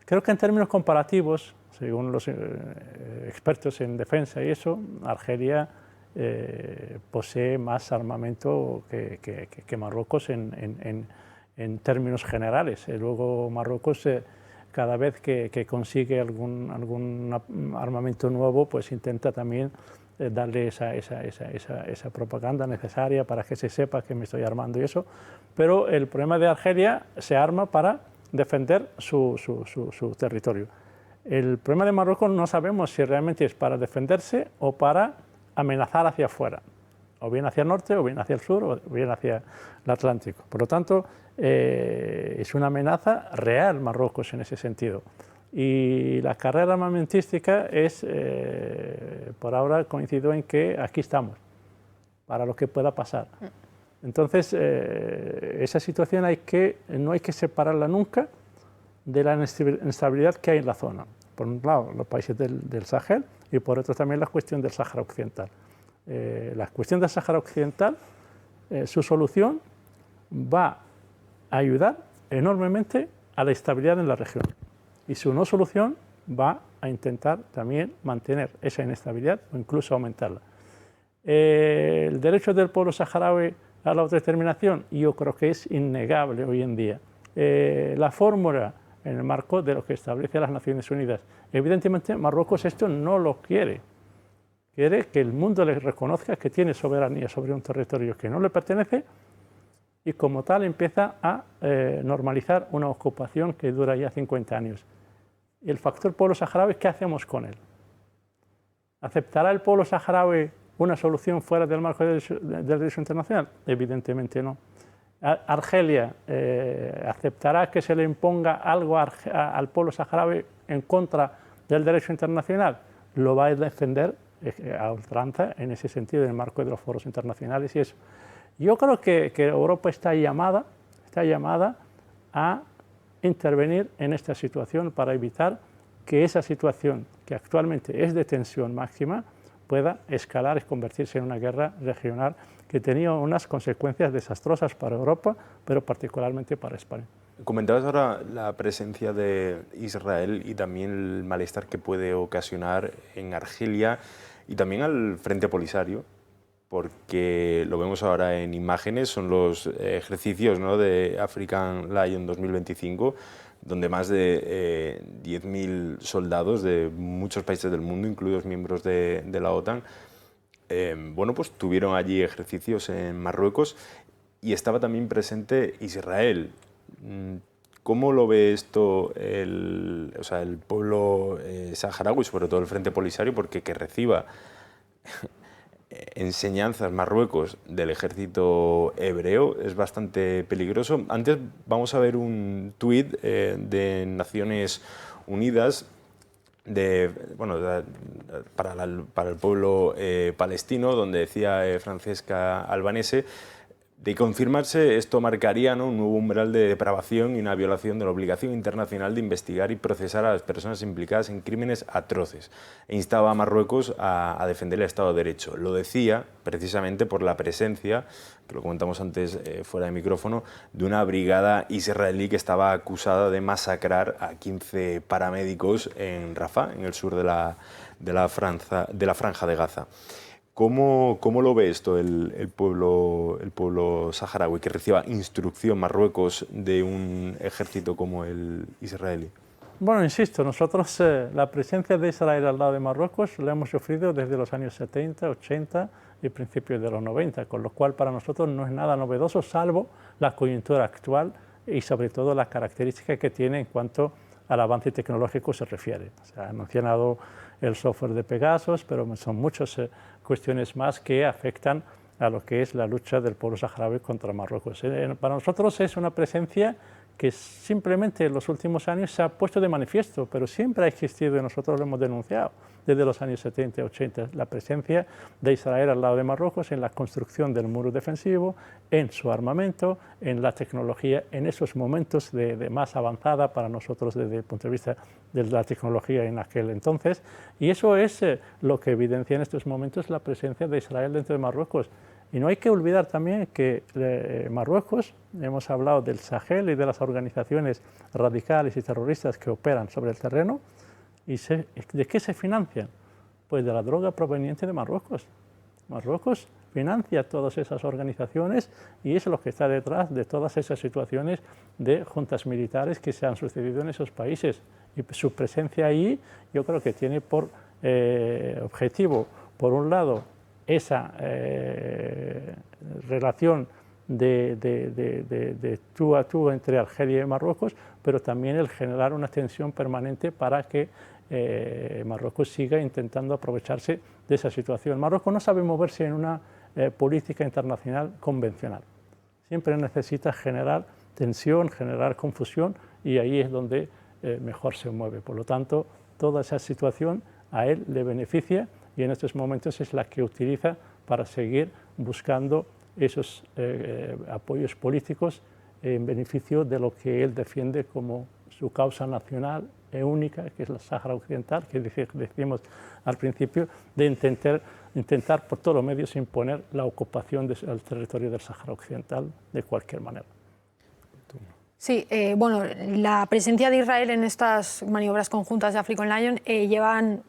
Creo que en términos comparativos, según los expertos en defensa y eso, Argelia posee más armamento que Marruecos en términos generales. Y luego Marruecos, cada vez que consigue algún armamento nuevo, pues intenta también darle esa propaganda necesaria para que se sepa que me estoy armando y eso. Pero el problema de Argelia, se arma para defender su territorio. El problema de Marruecos no sabemos si realmente es para defenderse o para amenazar hacia afuera, o bien hacia el norte, o bien hacia el sur, o bien hacia el Atlántico. Por lo tanto, es una amenaza real Marruecos en ese sentido. Y la carrera armamentística es, por ahora coincido en que aquí estamos, para lo que pueda pasar. Entonces, esa situación no hay que separarla nunca de la inestabilidad que hay en la zona. Por un lado, los países del Sahel y por otro también la cuestión del Sáhara Occidental. La cuestión del Sáhara Occidental, su solución va a ayudar enormemente a la estabilidad en la región y su no solución va a intentar también mantener esa inestabilidad o incluso aumentarla. El derecho del pueblo saharaui a la autodeterminación yo creo que es innegable hoy en día. La fórmula en el marco de lo que establece las Naciones Unidas. Evidentemente Marruecos esto no lo quiere. Quiere que el mundo le reconozca que tiene soberanía sobre un territorio que no le pertenece y como tal empieza a normalizar una ocupación que dura ya 50 años. Y el factor pueblo saharaui, ¿qué hacemos con él? ¿Aceptará el pueblo saharaui una solución fuera del marco del derecho internacional? Evidentemente no. ¿Argelia aceptará que se le imponga algo al pueblo saharaui en contra del derecho internacional? Lo va a defender a ultranza en ese sentido, en el marco de los foros internacionales y eso. Yo creo que Europa está llamada a intervenir en esta situación para evitar que esa situación, que actualmente es de tensión máxima, pueda escalar y convertirse en una guerra regional que tenía unas consecuencias desastrosas para Europa, pero particularmente para España. Comentabas ahora la presencia de Israel y también el malestar que puede ocasionar en Argelia y también al Frente Polisario, porque lo vemos ahora en imágenes, son los ejercicios, ¿no?, de African Lion 2025, donde más de 10.000 soldados de muchos países del mundo, incluidos miembros de la OTAN, bueno, pues tuvieron allí ejercicios en Marruecos y estaba también presente Israel. ¿Cómo lo ve esto el pueblo saharaui, sobre todo el Frente Polisario? Porque que reciba enseñanzas Marruecos del ejército hebreo es bastante peligroso. Antes vamos a ver un tuit de Naciones Unidas para el pueblo palestino, donde decía Francesca Albanese: de confirmarse, esto marcaría, ¿no?, un nuevo umbral de depravación y una violación de la obligación internacional de investigar y procesar a las personas implicadas en crímenes atroces. E instaba a Marruecos a defender el Estado de Derecho. Lo decía precisamente por la presencia, que lo comentamos antes fuera de micrófono, de una brigada israelí que estaba acusada de masacrar a 15 paramédicos en Rafah, en el sur de la Franja de Gaza. ¿Cómo lo ve esto el pueblo saharaui, que reciba instrucción Marruecos de un ejército como el israelí? Bueno, insisto, nosotros la presencia de Israel al lado de Marruecos la hemos sufrido desde los años 70, 80 y principios de los 90, con lo cual para nosotros no es nada novedoso, salvo la coyuntura actual y sobre todo la característica que tiene en cuanto al avance tecnológico se refiere. Se ha mencionado el software de Pegasus, pero son muchas cuestiones más que afectan a lo que es la lucha del pueblo saharaui contra Marruecos. Para nosotros es una presencia que simplemente en los últimos años se ha puesto de manifiesto, pero siempre ha existido y nosotros lo hemos denunciado desde los años 70 y 80, la presencia de Israel al lado de Marruecos en la construcción del muro defensivo, en su armamento, en la tecnología, en esos momentos de más avanzada para nosotros desde el punto de vista de la tecnología en aquel entonces, y eso es lo que evidencia en estos momentos la presencia de Israel dentro de Marruecos. Y no hay que olvidar también que Marruecos, hemos hablado del Sahel y de las organizaciones radicales y terroristas que operan sobre el terreno, ¿y de qué se financian? Pues de la droga proveniente de Marruecos. Marruecos financia todas esas organizaciones y es lo que está detrás de todas esas situaciones de juntas militares que se han sucedido en esos países. Y su presencia ahí yo creo que tiene por objetivo, por un lado, esa relación de tú a tú entre Argelia y Marruecos, pero también el generar una tensión permanente para que Marruecos siga intentando aprovecharse de esa situación. Marruecos no sabe moverse en una política internacional convencional. Siempre necesita generar tensión, generar confusión y ahí es donde mejor se mueve. Por lo tanto, toda esa situación a él le beneficia y en estos momentos es la que utiliza para seguir buscando esos apoyos políticos en beneficio de lo que él defiende como su causa nacional única, que es la Sáhara Occidental, que decimos al principio, de intentar por todos los medios imponer la ocupación del territorio del Sáhara Occidental de cualquier manera. Sí, bueno, la presencia de Israel en estas maniobras conjuntas de African Lion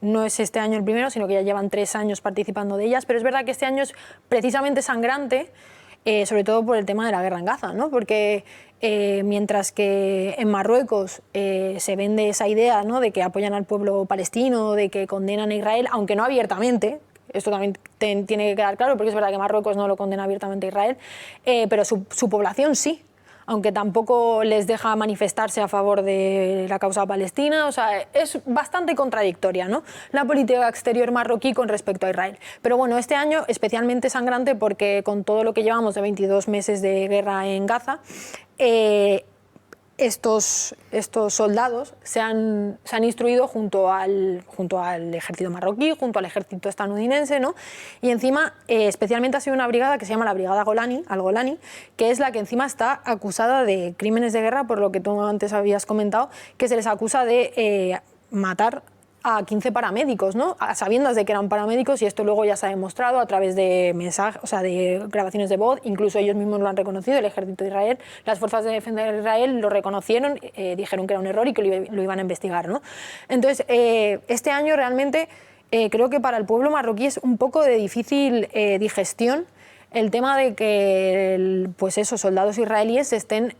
no es este año el primero, sino que ya llevan 3 años participando de ellas, pero es verdad que este año es precisamente sangrante, sobre todo por el tema de la guerra en Gaza, ¿no? Porque mientras que en Marruecos se vende esa idea, ¿no?, de que apoyan al pueblo palestino, de que condenan a Israel, aunque no abiertamente. Esto también tiene que quedar claro, porque es verdad que Marruecos no lo condena abiertamente a Israel, pero su población sí, aunque tampoco les deja manifestarse a favor de la causa palestina. O sea, es bastante contradictoria, ¿no?, la política exterior marroquí con respecto a Israel. Pero bueno, este año especialmente sangrante porque con todo lo que llevamos de 22 meses de guerra en Gaza, estos soldados se han instruido junto al ejército marroquí, junto al ejército estadounidense, ¿no? Y encima, especialmente ha sido una brigada que se llama la Brigada Golani, al-Golani, que es la que encima está acusada de crímenes de guerra, por lo que tú antes habías comentado, que se les acusa de matar a 15 paramédicos, ¿no?, a sabiendas de que eran paramédicos, y esto luego ya se ha demostrado a través de mensajes, o sea, de grabaciones de voz. Incluso ellos mismos lo han reconocido, el ejército de Israel, las fuerzas de defensa de Israel lo reconocieron, dijeron que era un error y que lo iban a investigar, ¿no? Entonces, este año realmente creo que para el pueblo marroquí es un poco de difícil digestión el tema de que pues esos soldados israelíes se estén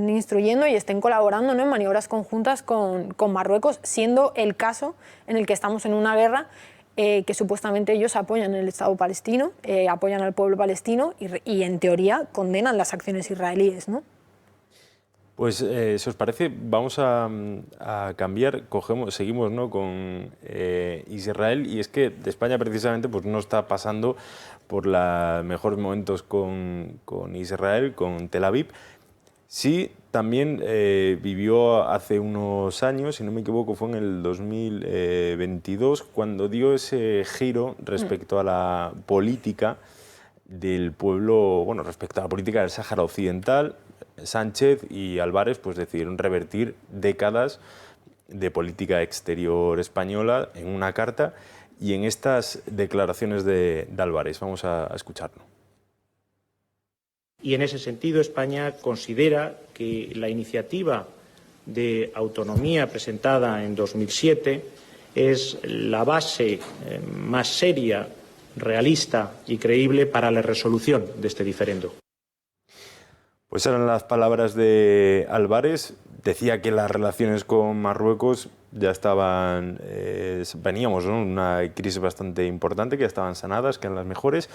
instruyendo y estén colaborando, ¿no?, en maniobras conjuntas con Marruecos, siendo el caso en el que estamos en una guerra que supuestamente ellos apoyan el Estado palestino, apoyan al pueblo palestino y en teoría condenan las acciones israelíes, ¿no? Pues, si os parece, vamos a cambiar, seguimos, ¿no?, con Israel, y es que España precisamente pues, no está pasando por los mejores momentos con Israel, con Tel Aviv. Sí, también vivió hace unos años, si no me equivoco, fue en el 2022, cuando dio ese giro respecto a la política del pueblo, bueno, respecto a la política del Sáhara Occidental. Sánchez y Álvarez pues decidieron revertir décadas de política exterior española en una carta y en estas declaraciones de Álvarez. Vamos a escucharlo. Y en ese sentido España considera que la iniciativa de autonomía presentada en 2007 es la base más seria, realista y creíble para la resolución de este diferendo. Pues eran las palabras de Álvarez. Decía que las relaciones con Marruecos ya estaban, veníamos, ¿no?, una crisis bastante importante, que ya estaban sanadas, que eran las mejores,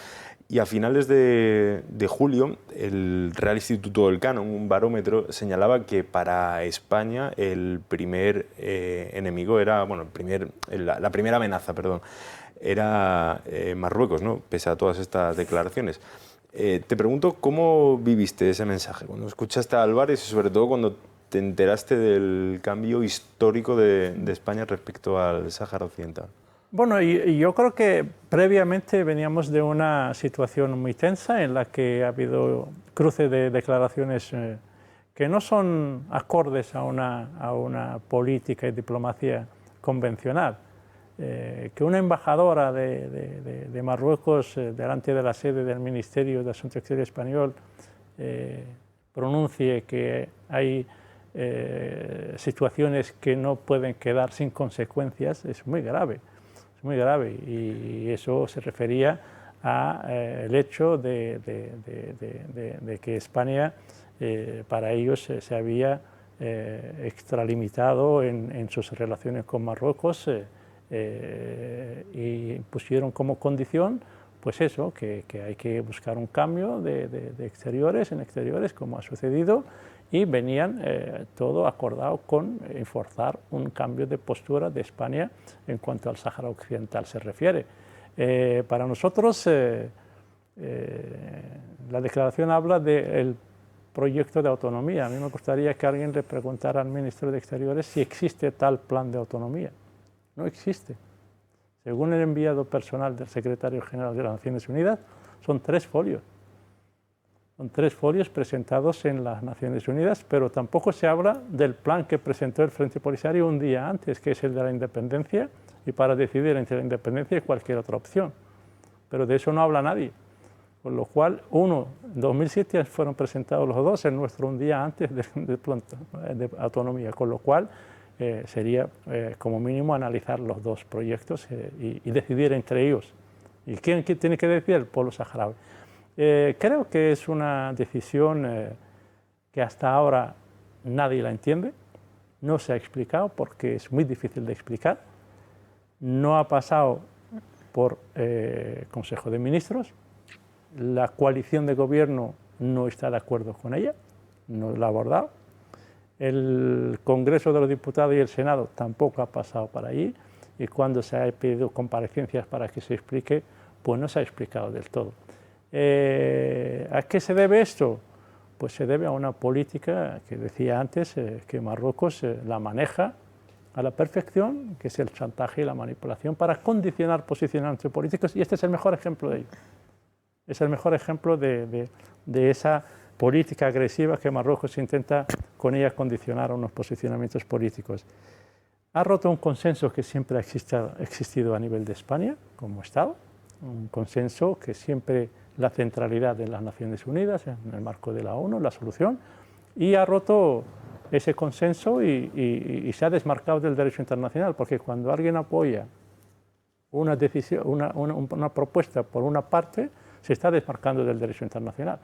y a finales de julio el Real Instituto del Canon, un barómetro, señalaba que para España el primer enemigo era, bueno, la primera amenaza, perdón, era Marruecos, ¿no?, pese a todas estas declaraciones. Te pregunto, ¿cómo viviste ese mensaje cuando escuchaste a Álvarez y sobre todo cuando te enteraste del cambio histórico de España respecto al Sáhara Occidental? Bueno, y yo creo que previamente veníamos de una situación muy tensa en la que ha habido cruce de declaraciones que no son acordes a una política y diplomacia convencional. Que una embajadora de Marruecos delante de la sede del Ministerio de Asuntos Exteriores español pronuncie que hay situaciones que no pueden quedar sin consecuencias es muy grave, y eso se refería al hecho de que España para ellos se había extralimitado en sus relaciones con Marruecos. Y pusieron como condición pues eso, que hay que buscar un cambio de exteriores en exteriores, como ha sucedido, y venían todo acordado con enforzar un cambio de postura de España en cuanto al Sáhara Occidental se refiere. Para nosotros la declaración habla del proyecto de autonomía. A mí me gustaría que alguien le preguntara al ministro de Exteriores si existe tal plan de autonomía. No existe. Según el enviado personal del secretario general de las Naciones Unidas, son 3 folios. Son 3 folios presentados en las Naciones Unidas, pero tampoco se habla del plan que presentó el Frente Polisario un día antes, que es el de la independencia, y para decidir entre la independencia y cualquier otra opción. Pero de eso no habla nadie. Con lo cual, en 2007 fueron presentados los dos, el nuestro un día antes de autonomía, con lo cual sería como mínimo analizar los dos proyectos y decidir entre ellos. ¿Y quién tiene que decidir? El pueblo saharaui. Creo que es una decisión que hasta ahora nadie la entiende, no se ha explicado porque es muy difícil de explicar, no ha pasado por Consejo de Ministros, la coalición de gobierno no está de acuerdo con ella, no la ha abordado, el Congreso de los Diputados y el Senado tampoco ha pasado por allí, y cuando se ha pedido comparecencias para que se explique, pues no se ha explicado del todo. ¿A qué se debe esto? Pues se debe a una política que decía antes que Marruecos la maneja a la perfección, que es el chantaje y la manipulación para condicionar posicionamientos políticos, y este es el mejor ejemplo de ello. Es el mejor ejemplo de esa política agresiva que Marruecos intenta con ella condicionar a unos posicionamientos políticos. Ha roto un consenso que siempre ha existido a nivel de España como Estado, un consenso que siempre la centralidad de las Naciones Unidas en el marco de la ONU, la solución, y ha roto ese consenso y se ha desmarcado del derecho internacional, porque cuando alguien apoya una decisión, una propuesta por una parte, se está desmarcando del derecho internacional,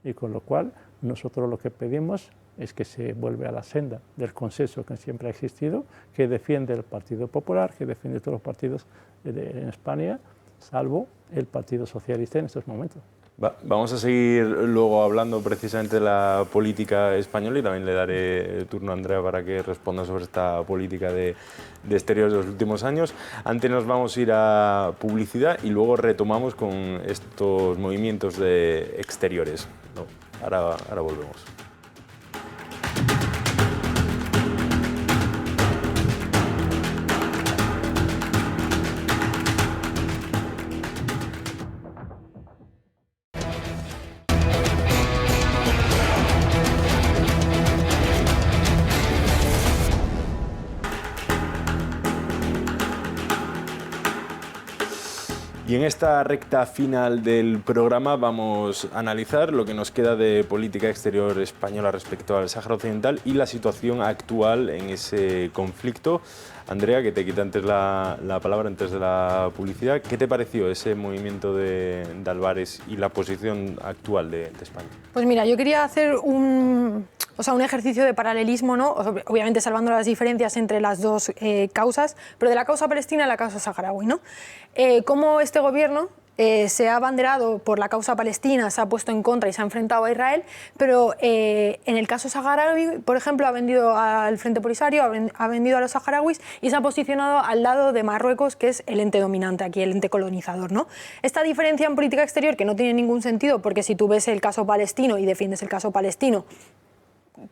y con lo cual nosotros lo que pedimos es que se vuelva a la senda del consenso que siempre ha existido, que defiende el Partido Popular, que defiende todos los partidos en España, salvo el Partido Socialista en estos momentos. Vamos a seguir luego hablando precisamente de la política española, y también le daré el turno a Andrea para que responda sobre esta política de exteriores de los últimos años. Antes nos vamos a ir a publicidad y luego retomamos con estos movimientos de exteriores. No, ahora volvemos. Y en esta recta final del programa vamos a analizar lo que nos queda de política exterior española respecto al Sáhara Occidental y la situación actual en ese conflicto. Andrea, que te quita antes la palabra antes de la publicidad, ¿qué te pareció ese movimiento de Álvarez y la posición actual de España? Pues mira, yo quería hacer un ejercicio de paralelismo, ¿no? Obviamente salvando las diferencias entre las dos causas, pero de la causa palestina y la causa saharaui, ¿no? Cómo este gobierno se ha abanderado por la causa palestina, se ha puesto en contra y se ha enfrentado a Israel, pero en el caso saharaui, por ejemplo, ha vendido al Frente Polisario, ha vendido a los saharauis y se ha posicionado al lado de Marruecos, que es el ente dominante aquí, el ente colonizador, ¿no? Esta diferencia en política exterior que no tiene ningún sentido, porque si tú ves el caso palestino y defiendes el caso palestino,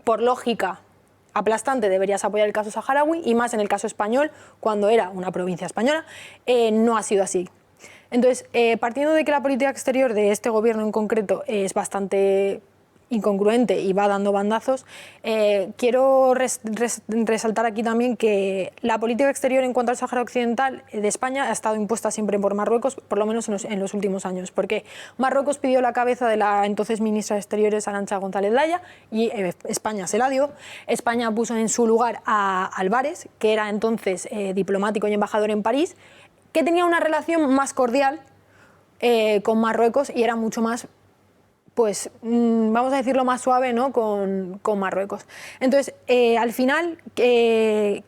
por lógica aplastante deberías apoyar el caso saharaui, y más en el caso español, cuando era una provincia española, no ha sido así. Entonces, partiendo de que la política exterior de este gobierno en concreto es bastante incongruente y va dando bandazos, quiero resaltar aquí también que la política exterior en cuanto al Sáhara Occidental de España ha estado impuesta siempre por Marruecos, por lo menos en los últimos años, porque Marruecos pidió la cabeza de la entonces ministra de Exteriores, Arantxa González Laya, y España se la dio. España puso en su lugar a Álvarez, que era entonces diplomático y embajador en París, que tenía una relación más cordial con Marruecos y era mucho más, pues vamos a decirlo más suave, ¿no? con Marruecos. Entonces, al final,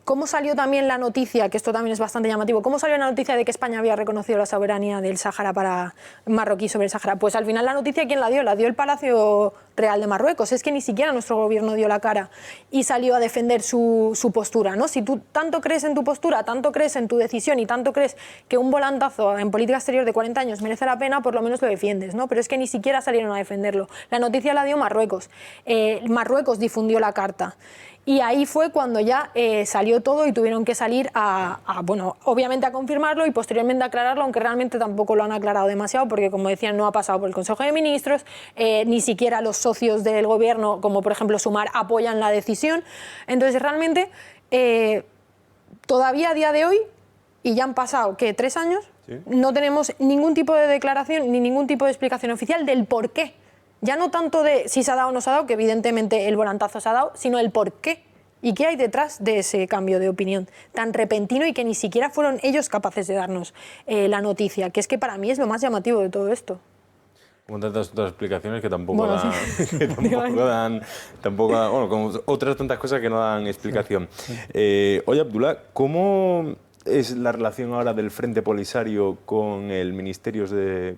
¿cómo salió también la noticia, que esto también es bastante llamativo, cómo salió la noticia de que España había reconocido la soberanía del Sáhara marroquí sobre el Sáhara? Pues al final la noticia, ¿quién la dio? La dio el Palacio Real de Marruecos. Es que ni siquiera nuestro gobierno dio la cara y salió a defender su postura, ¿no? Si tú tanto crees en tu postura, tanto crees en tu decisión y tanto crees que un volantazo en política exterior de 40 años merece la pena, por lo menos lo defiendes, ¿no? Pero es que ni siquiera salieron a defender defenderlo. La noticia la dio Marruecos. Marruecos difundió la carta. Y ahí fue cuando ya salió todo y tuvieron que salir bueno, obviamente a confirmarlo y posteriormente a aclararlo, aunque realmente tampoco lo han aclarado demasiado porque, como decían, no ha pasado por el Consejo de Ministros, ni siquiera los socios del gobierno, como por ejemplo Sumar, apoyan la decisión. Entonces, realmente, todavía a día de hoy, y ya han pasado, ¿qué?, 3 años, ¿sí?, no tenemos ningún tipo de declaración ni ningún tipo de explicación oficial del por qué. Ya no tanto de si se ha dado o no se ha dado, que evidentemente el volantazo se ha dado, sino el por qué y qué hay detrás de ese cambio de opinión tan repentino y que ni siquiera fueron ellos capaces de darnos la noticia, que es que para mí es lo más llamativo de todo esto. Como tantas otras explicaciones que tampoco bueno, dan, sí. que tampoco dan, bueno, como otras tantas cosas que no dan explicación. Oye, Abdullah, ¿cómo es la relación ahora del Frente Polisario con el Ministerio de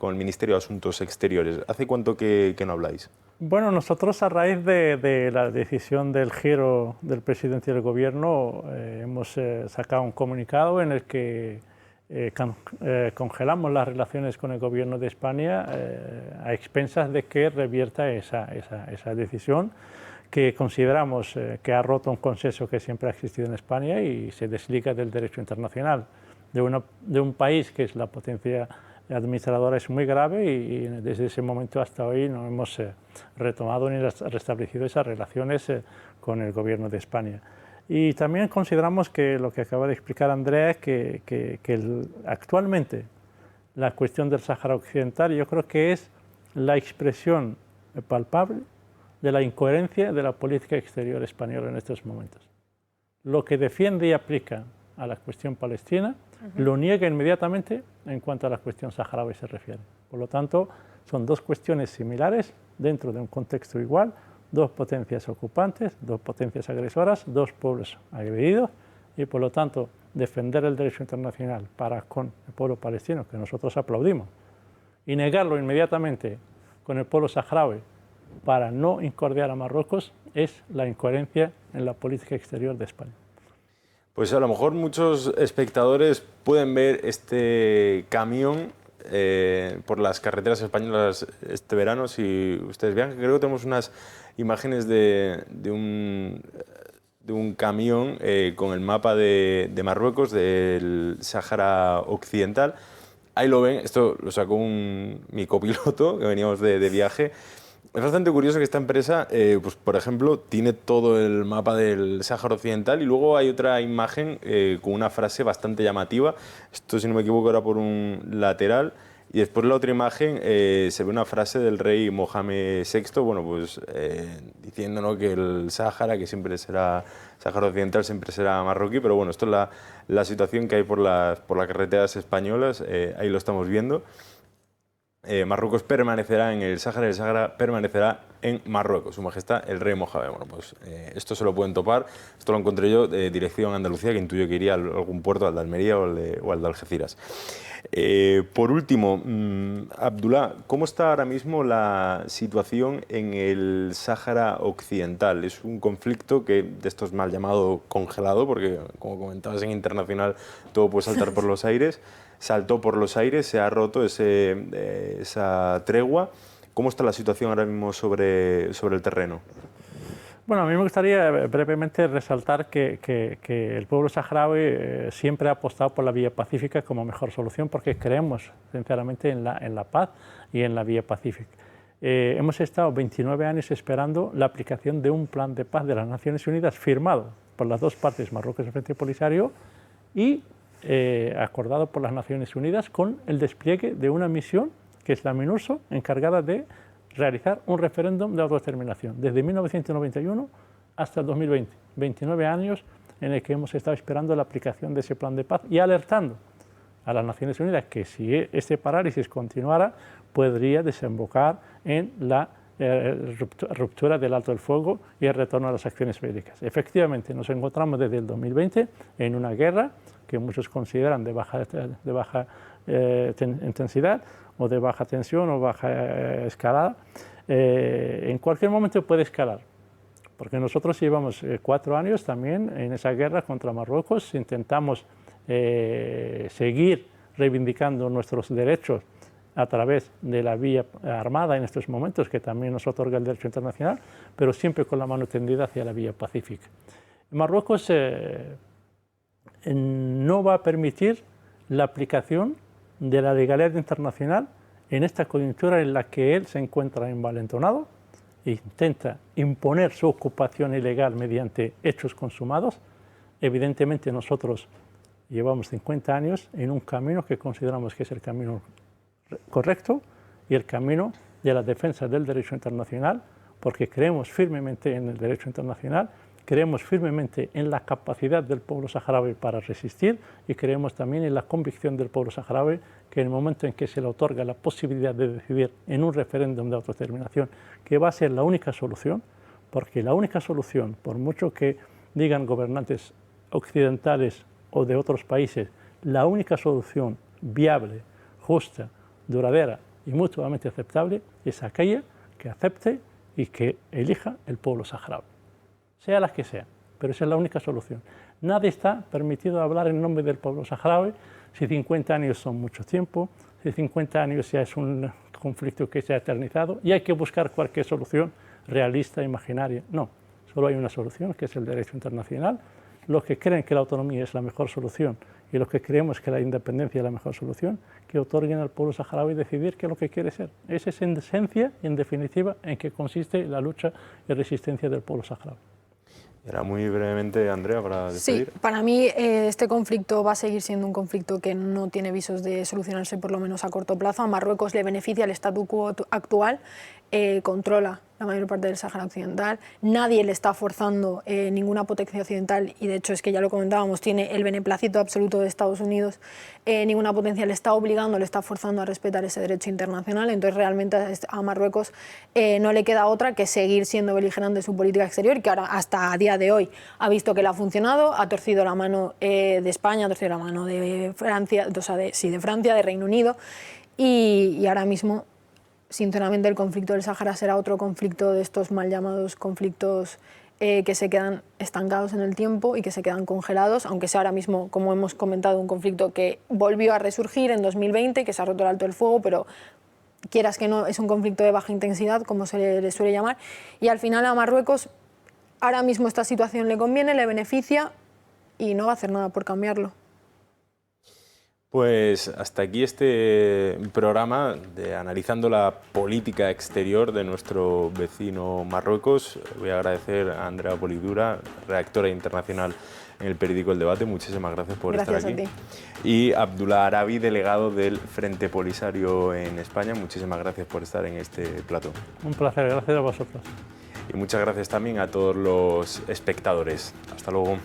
Asuntos Exteriores? ¿Hace cuánto que no habláis? Bueno, nosotros a raíz de la decisión del giro del presidente del gobierno hemos sacado un comunicado en el que congelamos las relaciones con el gobierno de España a expensas de que revierta esa decisión, que consideramos que ha roto un consenso que siempre ha existido en España y se desliga del derecho internacional de un país que es la potencia administradora. Es muy grave y desde ese momento hasta hoy no hemos retomado ni restablecido esas relaciones con el gobierno de España. Y también consideramos que lo que acaba de explicar Andrea, que actualmente la cuestión del Sáhara Occidental yo creo que es la expresión palpable de la incoherencia de la política exterior española en estos momentos. Lo que defiende y aplica a la cuestión palestina lo niega inmediatamente en cuanto a la cuestión saharaui se refiere. Por lo tanto, son dos cuestiones similares dentro de un contexto igual, dos potencias ocupantes, dos potencias agresoras, dos pueblos agredidos y, por lo tanto, defender el derecho internacional para con el pueblo palestino, que nosotros aplaudimos, y negarlo inmediatamente con el pueblo saharaui para no incordiar a Marruecos, es la incoherencia en la política exterior de España. Pues a lo mejor muchos espectadores pueden ver este camión por las carreteras españolas este verano. Si ustedes vean, creo que tenemos unas imágenes de un camión con el mapa de Marruecos, del Sáhara Occidental. Ahí lo ven, esto lo sacó mi copiloto, que veníamos de viaje. Es bastante curioso que esta empresa, pues, por ejemplo, tiene todo el mapa del Sáhara Occidental y luego hay otra imagen con una frase bastante llamativa. Esto, si no me equivoco, era por un lateral. Y después la otra imagen se ve una frase del rey Mohamed VI, bueno, pues diciéndonos que el Sáhara, que siempre será Sáhara Occidental, siempre será marroquí, pero bueno, esto es la situación que hay por las carreteras españolas, ahí lo estamos viendo. Marruecos permanecerá en el Sáhara permanecerá en Marruecos, Su Majestad el Rey Mohamed. Bueno, pues esto se lo pueden topar, esto lo encontré yo de dirección a Andalucía, que intuyo que iría a algún puerto, al de Almería o al de Algeciras. Por último, Abdullah, ¿cómo está ahora mismo la situación en el Sáhara Occidental? Es un conflicto que de estos mal llamado congelado, porque como comentabas en internacional todo puede saltar por los aires. Saltó por los aires, se ha roto esa tregua. ¿Cómo está la situación ahora mismo sobre el terreno? Bueno, a mí me gustaría brevemente resaltar que el pueblo saharaui siempre ha apostado por la vía pacífica como mejor solución, porque creemos sinceramente en la paz y en la vía pacífica. Hemos estado 29 años esperando la aplicación de un plan de paz de las Naciones Unidas firmado por las dos partes, Marruecos y el Frente Polisario, y acordado por las Naciones Unidas con el despliegue de una misión que es la MINURSO, encargada de realizar un referéndum de autodeterminación desde 1991 hasta el 2020, 29 años en el que hemos estado esperando la aplicación de ese plan de paz y alertando a las Naciones Unidas que si este parálisis continuara podría desembocar en la ruptura del alto el fuego y el retorno a las acciones bélicas. Efectivamente, nos encontramos desde el 2020 en una guerra que muchos consideran de baja intensidad o de baja tensión o baja escalada. En cualquier momento puede escalar, porque nosotros llevamos 4 años también en esa guerra contra Marruecos, intentamos seguir reivindicando nuestros derechos a través de la vía armada en estos momentos, que también nos otorga el derecho internacional, pero siempre con la mano tendida hacia la vía pacífica. Marruecos no va a permitir la aplicación de la legalidad internacional en esta coyuntura en la que él se encuentra envalentonado e intenta imponer su ocupación ilegal mediante hechos consumados. Evidentemente nosotros llevamos 50 años en un camino que consideramos que es el camino correcto y el camino de la defensa del derecho internacional, porque creemos firmemente en el derecho internacional, creemos firmemente en la capacidad del pueblo saharaui para resistir y creemos también en la convicción del pueblo saharaui que en el momento en que se le otorga la posibilidad de decidir en un referéndum de autodeterminación, que va a ser la única solución, porque la única solución, por mucho que digan gobernantes occidentales o de otros países, la única solución viable, justa, duradera y mutuamente aceptable es aquella que acepte y que elija el pueblo saharaui, sea la que sea, pero esa es la única solución. Nadie está permitido hablar en nombre del pueblo saharaui. Si 50 años son mucho tiempo, si 50 años ya es un conflicto que se ha eternizado y hay que buscar cualquier solución realista, imaginaria. No, solo hay una solución, que es el derecho internacional. Los que creen que la autonomía es la mejor solución y los que creemos que la independencia es la mejor solución, que otorguen al pueblo saharaui decidir qué es lo que quiere ser. Esa es en esencia y en definitiva en qué consiste la lucha y resistencia del pueblo saharaui. Era muy brevemente, Andrea, para despedir. Sí, para mí este conflicto va a seguir siendo un conflicto que no tiene visos de solucionarse, por lo menos a corto plazo. A Marruecos le beneficia el statu quo actual, controla la mayor parte del Sáhara Occidental, nadie le está forzando ninguna potencia occidental y de hecho es que ya lo comentábamos, tiene el beneplácito absoluto de Estados Unidos, ninguna potencia le está obligando, le está forzando a respetar ese derecho internacional, entonces realmente a Marruecos no le queda otra que seguir siendo beligerante en su política exterior, que ahora hasta a día de hoy ha visto que le ha funcionado, ha torcido la mano de España, ha torcido la mano de Francia, o sea, de Francia, de Reino Unido y ahora mismo sinceramente el conflicto del Sáhara será otro conflicto de estos mal llamados conflictos que se quedan estancados en el tiempo y que se quedan congelados, aunque sea ahora mismo, como hemos comentado, un conflicto que volvió a resurgir en 2020, que se ha roto el alto el fuego, pero quieras que no, es un conflicto de baja intensidad, como se le suele llamar, y al final a Marruecos ahora mismo esta situación le conviene, le beneficia y no va a hacer nada por cambiarlo. Pues hasta aquí este programa de analizando la política exterior de nuestro vecino Marruecos. Voy a agradecer a Andrea Polidura, redactora internacional en el periódico El Debate. Muchísimas gracias por estar aquí. Gracias a ti. Y Abdullah Arabi, delegado del Frente Polisario en España. Muchísimas gracias por estar en este plató. Un placer, gracias a vosotros. Y muchas gracias también a todos los espectadores. Hasta luego.